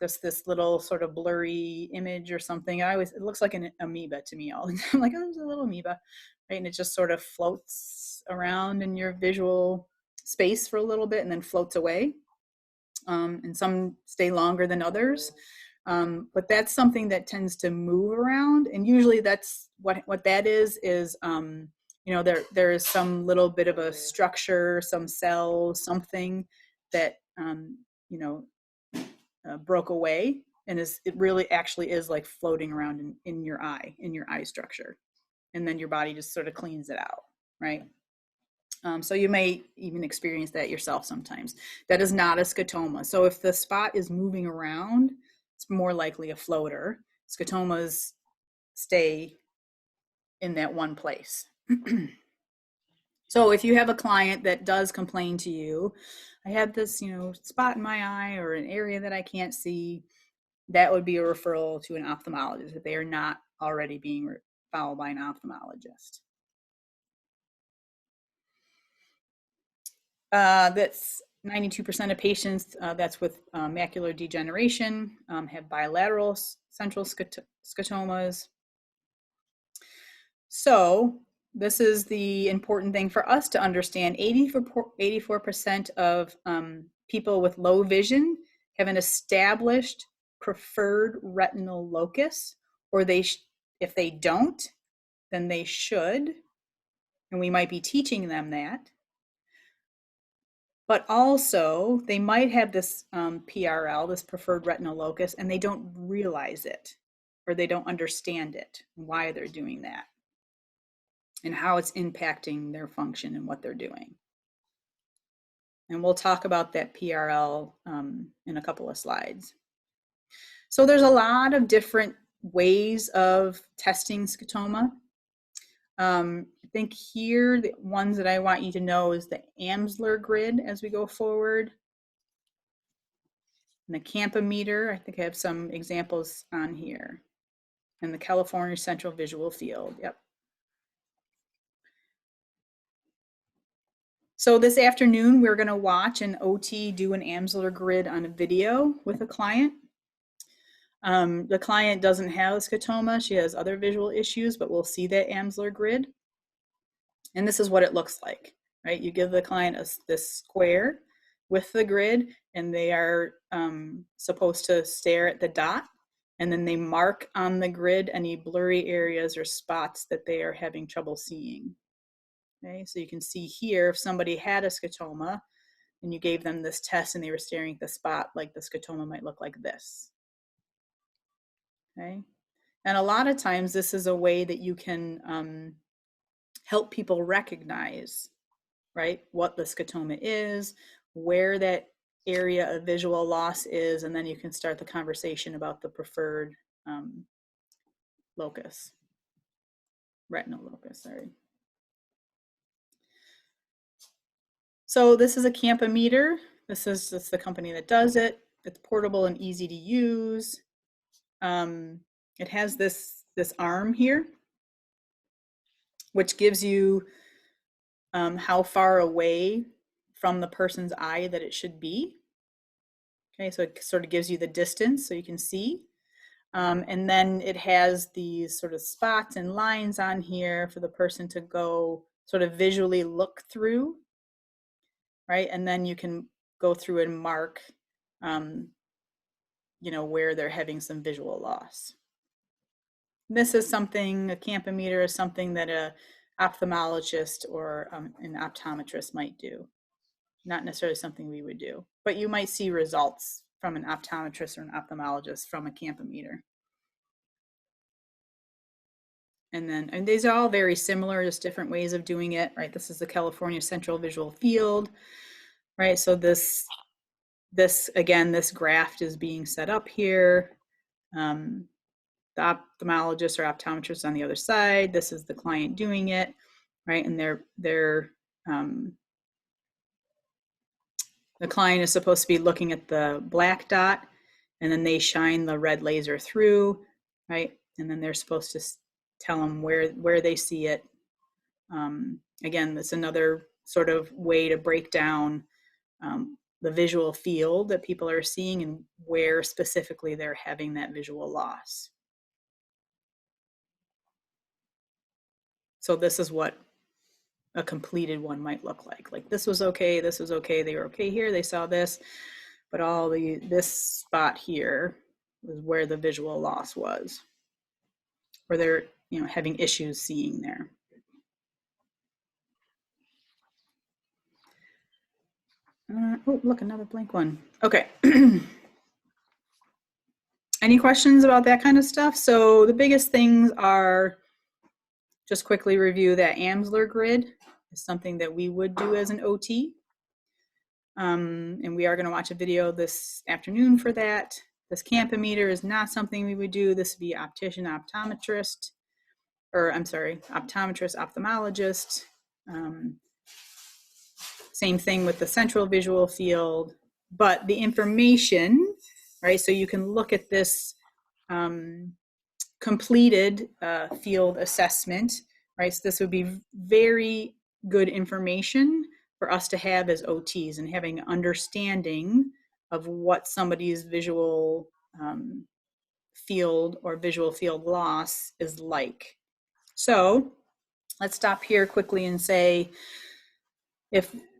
this little sort of blurry image or something. It looks like an amoeba to me all the time. I'm like, oh, there's a little amoeba, right? And it just sort of floats around in your visual space for a little bit and then floats away. And some stay longer than others. But that's something that tends to move around. And usually that's what that is, there is some little bit of a structure, some cell, something that, broke away, and it really actually is like floating around in your eye structure. And then your body just sort of cleans it out, right? So you may even experience that yourself sometimes. That is not a scotoma. So if the spot is moving around, it's more likely a floater. Scotomas stay in that one place. So if you have a client that does complain to you, I have this, spot in my eye or an area that I can't see, that would be a referral to an ophthalmologist if they are not already being followed by an ophthalmologist. That's 92% of patients that's with macular degeneration have bilateral central scotomas. So this is the important thing for us to understand. 84% of people with low vision have an established preferred retinal locus, or if they don't, then they should, and we might be teaching them that. But also, they might have this PRL, this preferred retinal locus, and they don't realize it, or they don't understand it, why they're doing that, and how it's impacting their function and what they're doing. And we'll talk about that PRL in a couple of slides. So there's a lot of different ways of testing scotoma. I think here, the ones that I want you to know is the Amsler grid as we go forward. And the Campometer, I think I have some examples on here. And the California Central Visual Field, yep. So this afternoon, we're gonna watch an OT do an Amsler grid on a video with a client. The client doesn't have a scotoma, she has other visual issues, but we'll see that Amsler grid. And this is what it looks like, right? You give the client this square with the grid, and they are supposed to stare at the dot, and then they mark on the grid any blurry areas or spots that they are having trouble seeing. Okay, so you can see here, if somebody had a scotoma and you gave them this test and they were staring at the spot, like the scotoma might look like this. Okay, and a lot of times this is a way that you can help people recognize, right, what the scotoma is, where that area of visual loss is, and then you can start the conversation about the preferred locus, retinal locus, sorry. So this is a Campometer. This is the company that does it. It's portable and easy to use. It has this arm here, which gives you how far away from the person's eye that it should be. Okay, so it sort of gives you the distance so you can see. And then it has these sort of spots and lines on here for the person to go sort of visually look through, right? And then you can go through and mark, where they're having some visual loss. This is something, a Campometer is something that a ophthalmologist or an optometrist might do. Not necessarily something we would do, but you might see results from an optometrist or an ophthalmologist from a Campometer. And these are all very similar, just different ways of doing it, right? This is the California Central Visual Field, right? So this again, this graft is being set up here. The ophthalmologist or optometrist on the other side. This is the client doing it, right? And the client is supposed to be looking at the black dot, and then they shine the red laser through, right? And then they're supposed to tell them where they see it. Again, that's another sort of way to break down the visual field that people are seeing and where specifically they're having that visual loss. So this is what a completed one might look like. Like this was okay, they were okay here, they saw this, but this spot here was where the visual loss was, where they're having issues seeing there. Oh, look, another blank one. Okay. Any questions about that kind of stuff? So the biggest things are, just quickly review that Amsler grid is something that we would do as an OT. And we are going to watch a video this afternoon for that. This Campometer is not something we would do. This would be optician, optometrist, or I'm sorry, optometrist, ophthalmologist. Same thing with the central visual field, but the information, right? So you can look at this completed field assessment, right? So this would be very good information for us to have as OTs, and having an understanding of what somebody's visual field or visual field loss is like. So let's stop here quickly and say,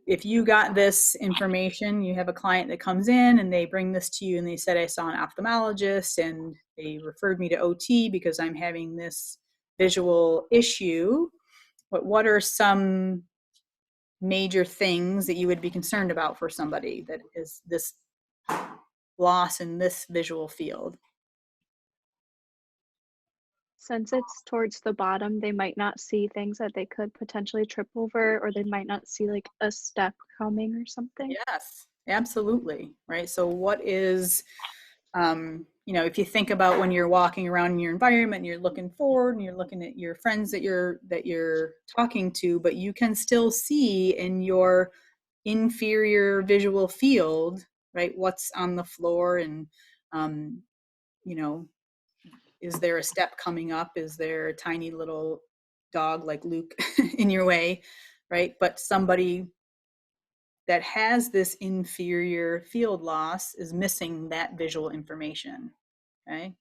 if you got this information, you have a client that comes in and they bring this to you and they said, I saw an ophthalmologist and they referred me to OT because I'm having this visual issue. What are some major things that you would be concerned about for somebody that is this loss in this visual field? Since it's towards the bottom, they might not see things that they could potentially trip over, or they might not see like a step coming or something. Yes, absolutely. Right. So what is, if you think about when you're walking around in your environment and you're looking forward and you're looking at your friends that you're talking to, but you can still see in your inferior visual field, right, what's on the floor, and is there a step coming up? Is there a tiny little dog like Luke in your way, right? But somebody that has this inferior field loss is missing that visual information, okay?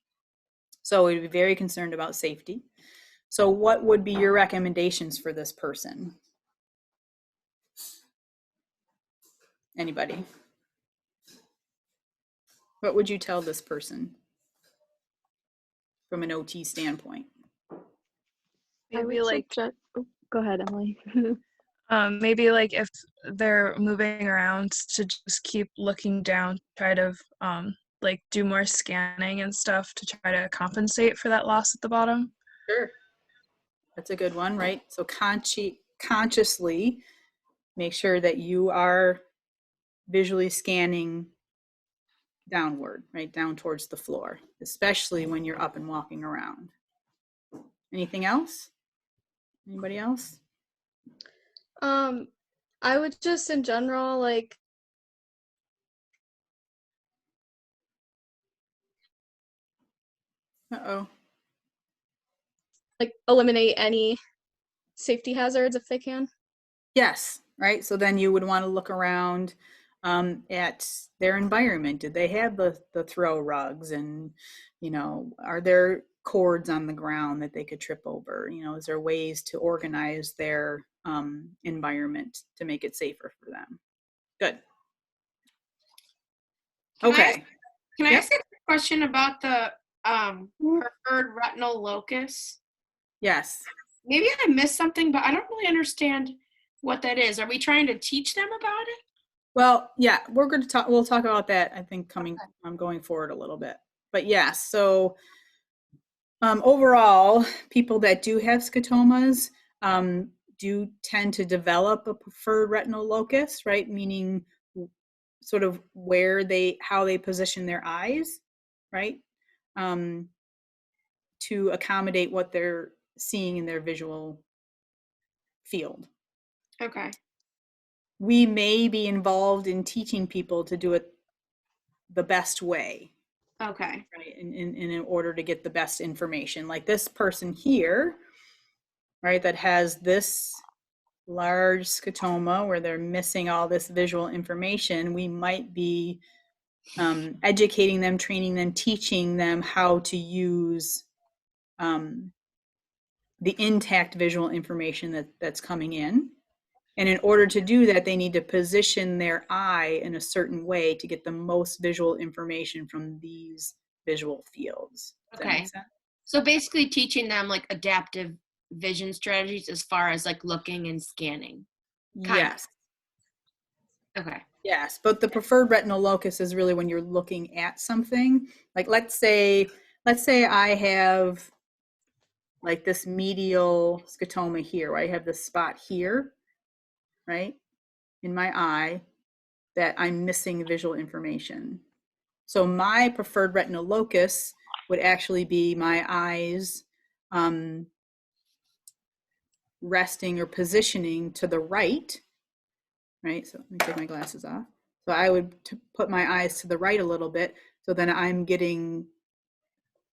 So we'd be very concerned about safety. So what would be your recommendations for this person? Anybody? What would you tell this person from an OT standpoint? Maybe like, go ahead, Emily. Maybe like if they're moving around, to just keep looking down, try to like do more scanning and stuff to try to compensate for that loss at the bottom. Sure. That's a good one, right? So consciously make sure that you are visually scanning downward, right, down towards the floor, especially when you're up and walking around. Anything else? Anybody else? I would just in general like eliminate any safety hazards if they can. Yes, right. So then you would want to look around at their environment. Did they have the throw rugs, and are there cords on the ground that they could trip over? Is there ways to organize their environment to make it safer for them? Good. Okay. Can I ask a question about the preferred retinal locus? Yes. maybe I missed something, but I don't really understand what that is. Are we trying to teach them about it? Well, yeah, we're going to talk. We'll talk about that. I think going forward a little bit. But yeah, so overall, people that do have scotomas do tend to develop a preferred retinal locus, right? Meaning sort of how they position their eyes, right? To accommodate what they're seeing in their visual field. Okay. We may be involved in teaching people to do it the best way. Okay. Right. In order to get the best information. Like this person here, right, that has this large scotoma where they're missing all this visual information, we might be educating them, training them, teaching them how to use the intact visual information that's coming in. And in order to do that, they need to position their eye in a certain way to get the most visual information from these visual fields. Does that Okay. make sense? So basically teaching them like adaptive vision strategies as far as like looking and scanning. Yes. Okay. Yes, but the preferred retinal locus is really when you're looking at something. Like let's say I have like this medial scotoma here, where I have this spot here, right, in my eye that I'm missing visual information. So my preferred retinal locus would actually be my eyes resting or positioning to the right, right? So let me take my glasses off. So I would put my eyes to the right a little bit, so then I'm getting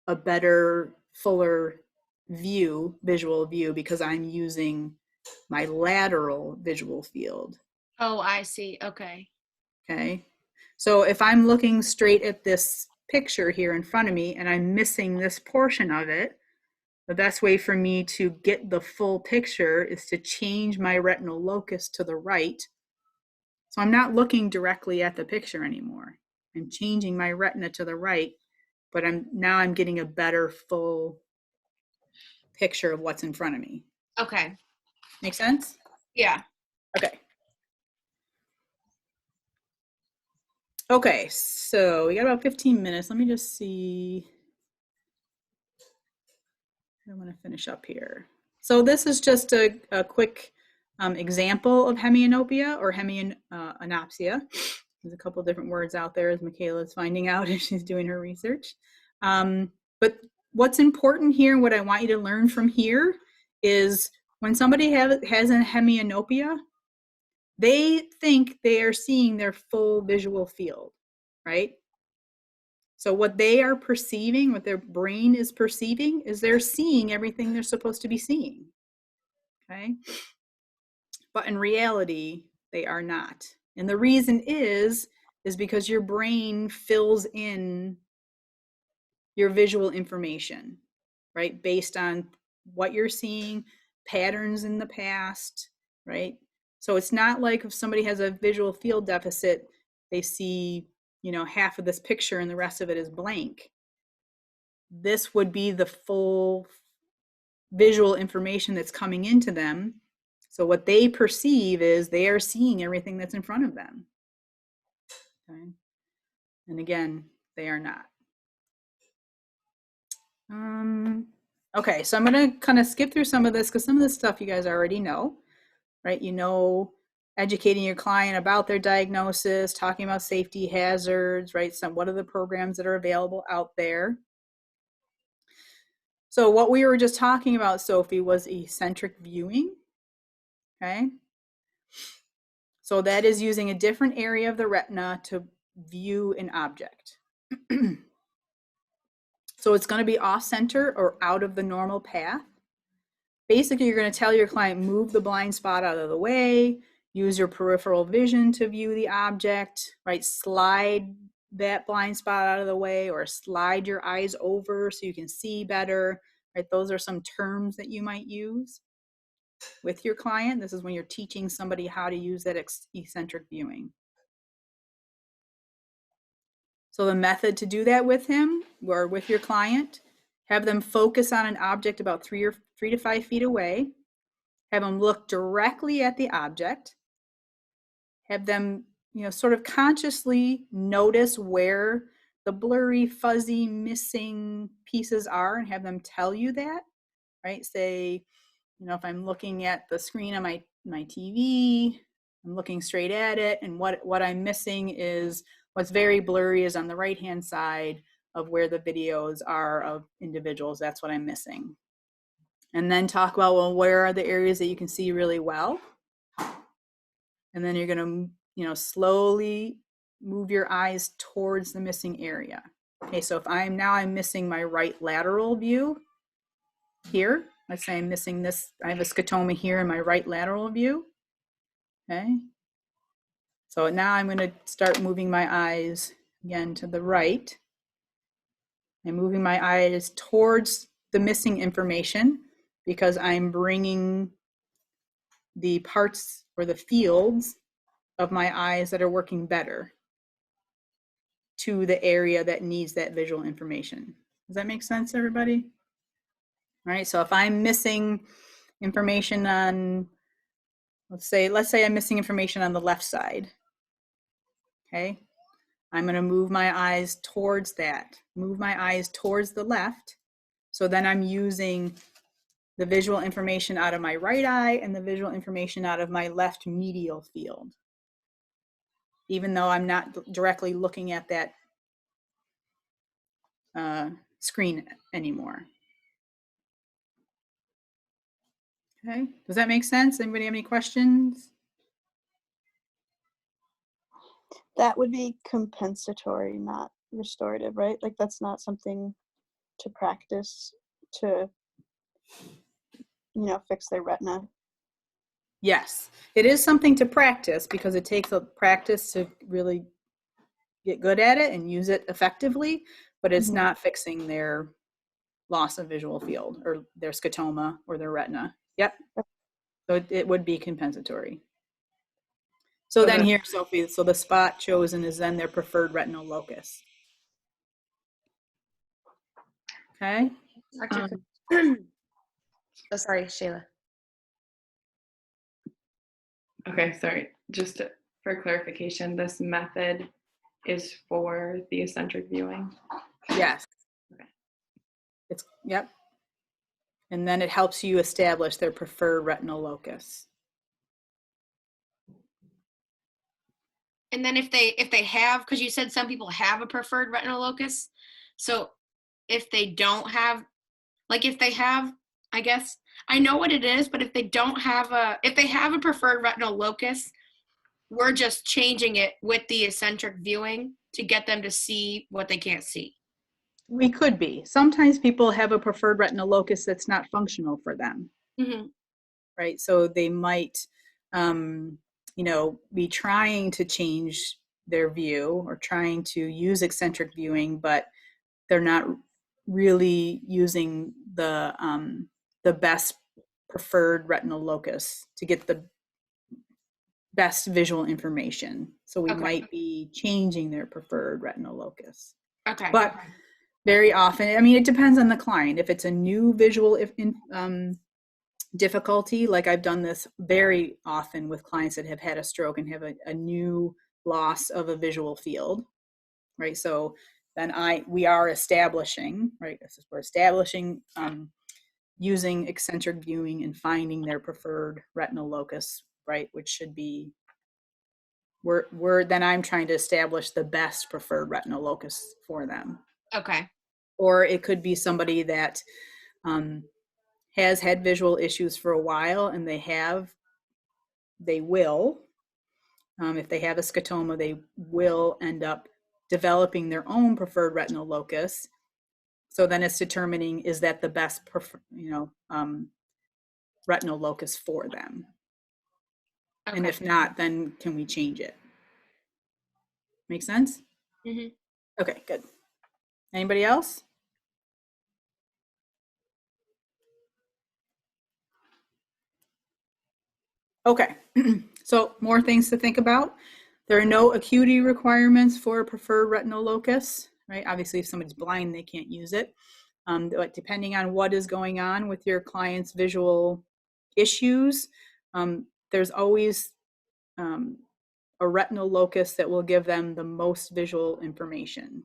a better, fuller visual view, because I'm using my lateral visual field. Oh, I see. Okay. Okay. So if I'm looking straight at this picture here in front of me and I'm missing this portion of it, the best way for me to get the full picture is to change my retinal locus to the right. So I'm not looking directly at the picture anymore. I'm changing my retina to the right, but I'm getting a better full picture of what's in front of me. Okay. Make sense? Yeah. Okay. Okay, so we got about 15 minutes. Let me just see. I want to finish up here. So this is just a quick example of hemianopia or hemianopsia. There's a couple of different words out there, as Michaela's finding out as she's doing her research. But what's important here, what I want you to learn from here, is when somebody has a hemianopia, they think they are seeing their full visual field, right? So what they are perceiving, what their brain is perceiving, is they're seeing everything they're supposed to be seeing, okay? But in reality, they are not. And the reason is because your brain fills in your visual information, right? Based on what you're seeing, patterns in the past, right? So it's not like if somebody has a visual field deficit, they see, half of this picture and the rest of it is blank. This would be the full visual information that's coming into them. So what they perceive is they are seeing everything that's in front of them. Okay? And again, they are not. Okay, so I'm going to kind of skip through some of this because some of this stuff you guys already know, right? Educating your client about their diagnosis, talking about safety hazards, right? What are the programs that are available out there? So what we were just talking about, Sophie, was eccentric viewing, okay? So that is using a different area of the retina to view an object. So it's going to be off center or out of the normal path. Basically, you're going to tell your client, move the blind spot out of the way, use your peripheral vision to view the object, right? Slide that blind spot out of the way, or slide your eyes over so you can see better, right? Those are some terms that you might use with your client. This is when you're teaching somebody how to use that eccentric viewing. So the method to do that with him or with your client, have them focus on an object about 3 3 to 5 feet away. Have them look directly at the object. Have them, sort of consciously notice where the blurry, fuzzy, missing pieces are, and have them tell you that, right? Say, if I'm looking at the screen on my TV, I'm looking straight at it, and what I'm missing is what's very blurry is on the right-hand side of where the videos are of individuals. That's what I'm missing. And then talk about, well, where are the areas that you can see really well? And then you're going to, slowly move your eyes towards the missing area. Okay, so if I'm missing my right lateral view here. Let's say I'm missing this. I have a scotoma here in my right lateral view. Okay. So now I'm going to start moving my eyes again to the right. I'm moving my eyes towards the missing information because I'm bringing the parts or the fields of my eyes that are working better to the area that needs that visual information. Does that make sense, everybody? All right, so if I'm missing information on, let's say I'm missing information on the left side, okay? I'm gonna move my eyes towards that, move my eyes towards the left, so then I'm using the visual information out of my right eye and the visual information out of my left medial field, even though I'm not directly looking at that screen anymore. Okay, does that make sense? Anybody have any questions? That would be compensatory, not restorative, right? Like that's not something to practice to, fix their retina. Yes, it is something to practice because it takes a practice to really get good at it and use it effectively, but it's not fixing their loss of visual field or their scotoma or their retina. Yep. So it would be compensatory. So then here, Sophie, so the spot chosen is then their preferred retinal locus. Okay. Oh, sorry, Shayla. Okay, sorry. Just for clarification, this method is for the eccentric viewing? Yes. Okay. Yep. And then it helps you establish their preferred retinal locus. And then if they have, because you said some people have a preferred retinal locus, so if they don't have, like if they have, I guess I know what it is, but if they have a preferred retinal locus, we're just changing it with the eccentric viewing to get them to see what they can't see. We could be. Sometimes people have a preferred retinal locus that's not functional for them. Mm-hmm. Right? So they might, be trying to change their view or trying to use eccentric viewing, but they're not really using the best preferred retinal locus to get the best visual information. So we might be changing their preferred retinal locus. Okay. But very often, it depends on the client. If it's a new visual difficulty, like I've done this very often with clients that have had a stroke and have a new loss of a visual field, right? So then we are establishing, right? We're establishing using eccentric viewing and finding their preferred retinal locus, right? Which should be, then I'm trying to establish the best preferred retinal locus for them. Okay. Or it could be somebody that has had visual issues for a while, and they will, if they have a scotoma, they will end up developing their own preferred retinal locus. So then it's determining, is that the best retinal locus for them? Okay. And if not, then can we change it? Make sense? Mm-hmm. Okay, good. Anybody else? Okay, so more things to think about. There are no acuity requirements for a preferred retinal locus, right? Obviously, if somebody's blind, they can't use it. But depending on what is going on with your client's visual issues, there's always a retinal locus that will give them the most visual information.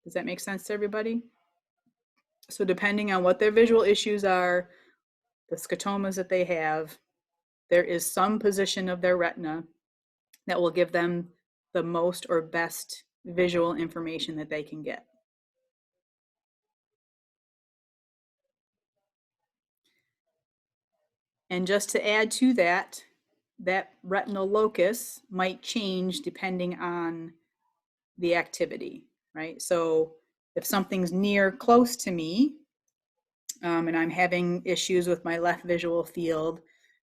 Does that make sense to everybody? So depending on what their visual issues are, the scotomas that they have, there is some position of their retina that will give them the most or best visual information that they can get. And just to add to that, that retinal locus might change depending on the activity, right? So if something's near close to me, and I'm having issues with my left visual field,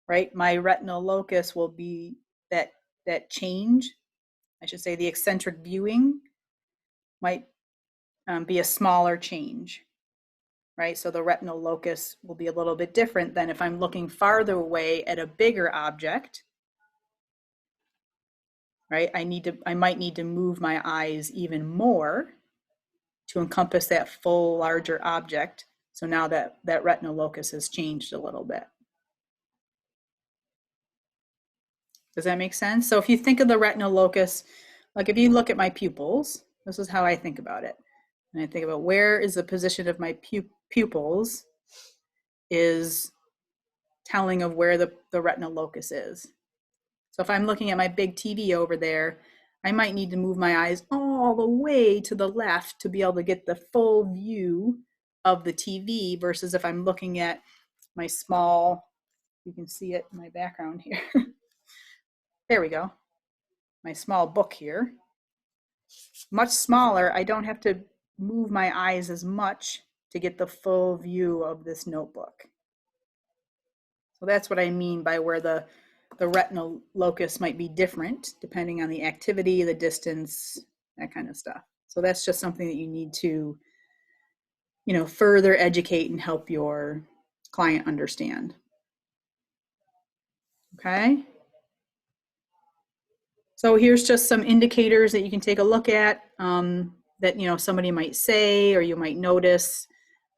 right? My retinal locus will be that change. I should say the eccentric viewing might be a smaller change, right? So the retinal locus will be a little bit different than if I'm looking farther away at a bigger object, right? I might need to move my eyes even more to encompass that full larger object. So now that retinal locus has changed a little bit. Does that make sense? So if you think of the retinal locus, like if you look at my pupils, this is how I think about it. And I think about where is the position of my pupils is telling of where the retinal locus is. So if I'm looking at my big TV over there, I might need to move my eyes all the way to the left to be able to get the full view of the TV versus if I'm looking at my small, you can see it in my background here. There we go. My small book here. Much smaller, I don't have to move my eyes as much to get the full view of this notebook. So that's what I mean by where the retinal locus might be different depending on the activity, the distance, that kind of stuff. So that's just something that you need to, further educate and help your client understand. Okay. So here's just some indicators that you can take a look at that, somebody might say, or you might notice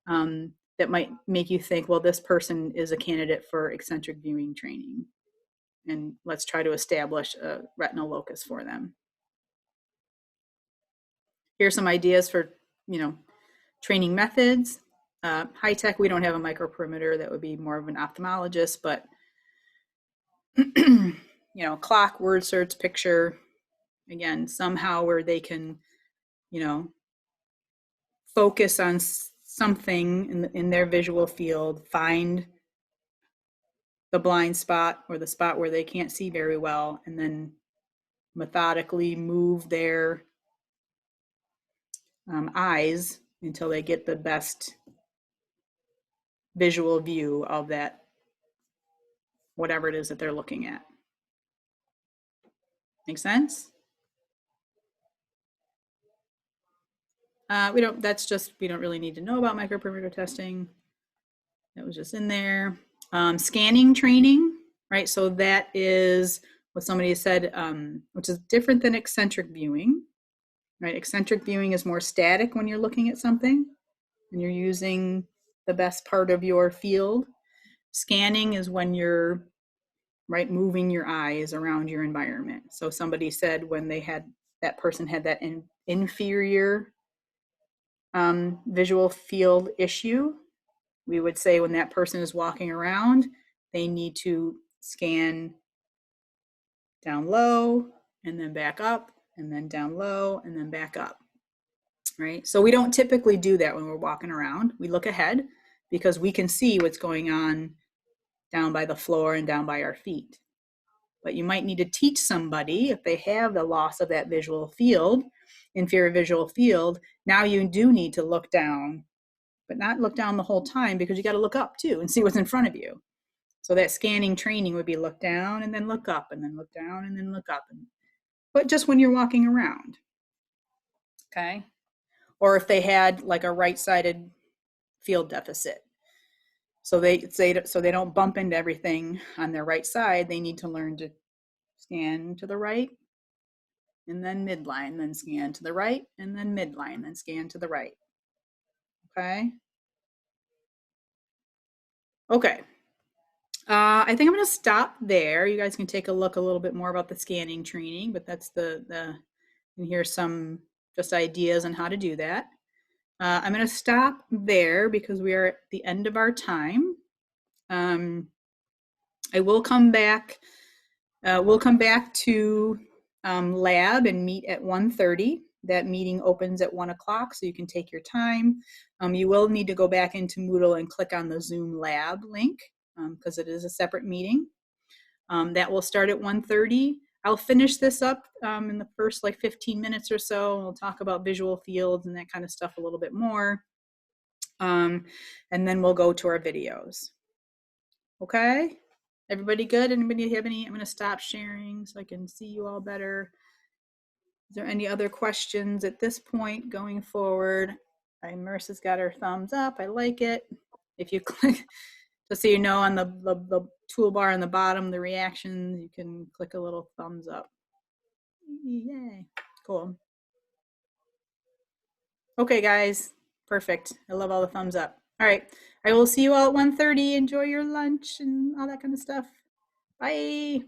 that might make you think, well, this person is a candidate for eccentric viewing training. And let's try to establish a retinal locus for them. Here's some ideas for, training methods. High tech, we don't have a microperimeter. That would be more of an ophthalmologist, but, clock, word search, picture, again, somehow where they can, focus on something in their visual field, find the blind spot or the spot where they can't see very well, and then methodically move their eyes until they get the best visual view of that, whatever it is that they're looking at. Make sense? We don't really need to know about microperimeter testing. That was just in there. Scanning training, right? So that is what somebody said, which is different than eccentric viewing, right? Eccentric viewing is more static when you're looking at something and you're using the best part of your field. Scanning is when you're, right, moving your eyes around your environment. So somebody said when that person had that inferior visual field issue, we would say when that person is walking around, they need to scan down low and then back up and then down low and then back up, right? So we don't typically do that when we're walking around. We look ahead because we can see what's going on down by the floor and down by our feet. But you might need to teach somebody if they have the loss of that visual field, inferior visual field, now you do need to look down, but not look down the whole time because you got to look up too and see what's in front of you. So that scanning training would be look down and then look up and then look down and then look up. But just when you're walking around, okay? Or if they had like a right-sided field deficit. So they don't bump into everything on their right side, they need to learn to scan to the right and then midline, then scan to the right and then midline, then scan to the right. Okay. Okay. I think I'm going to stop there. You guys can take a look a little bit more about the scanning training, but that's and here's some just ideas on how to do that. I'm going to stop there because we are at the end of our time. I will come back. We'll come back to lab and meet at 1:30. That meeting opens at 1 o'clock, so you can take your time. You will need to go back into Moodle and click on the Zoom lab link because it is a separate meeting. That will start at 1:30. I'll finish this up in the first like 15 minutes or so. We'll talk about visual fields and that kind of stuff a little bit more. And then we'll go to our videos. Okay? Everybody good? Anybody have any? I'm going to stop sharing so I can see you all better. Is there any other questions at this point going forward? Marissa's got her thumbs up. I like it. If you click, just so you know, on the toolbar on the bottom, the reactions, you can click a little thumbs up. Yay. Cool. Okay, guys. Perfect. I love all the thumbs up. All right. I will see you all at 1:30. Enjoy your lunch and all that kind of stuff. Bye.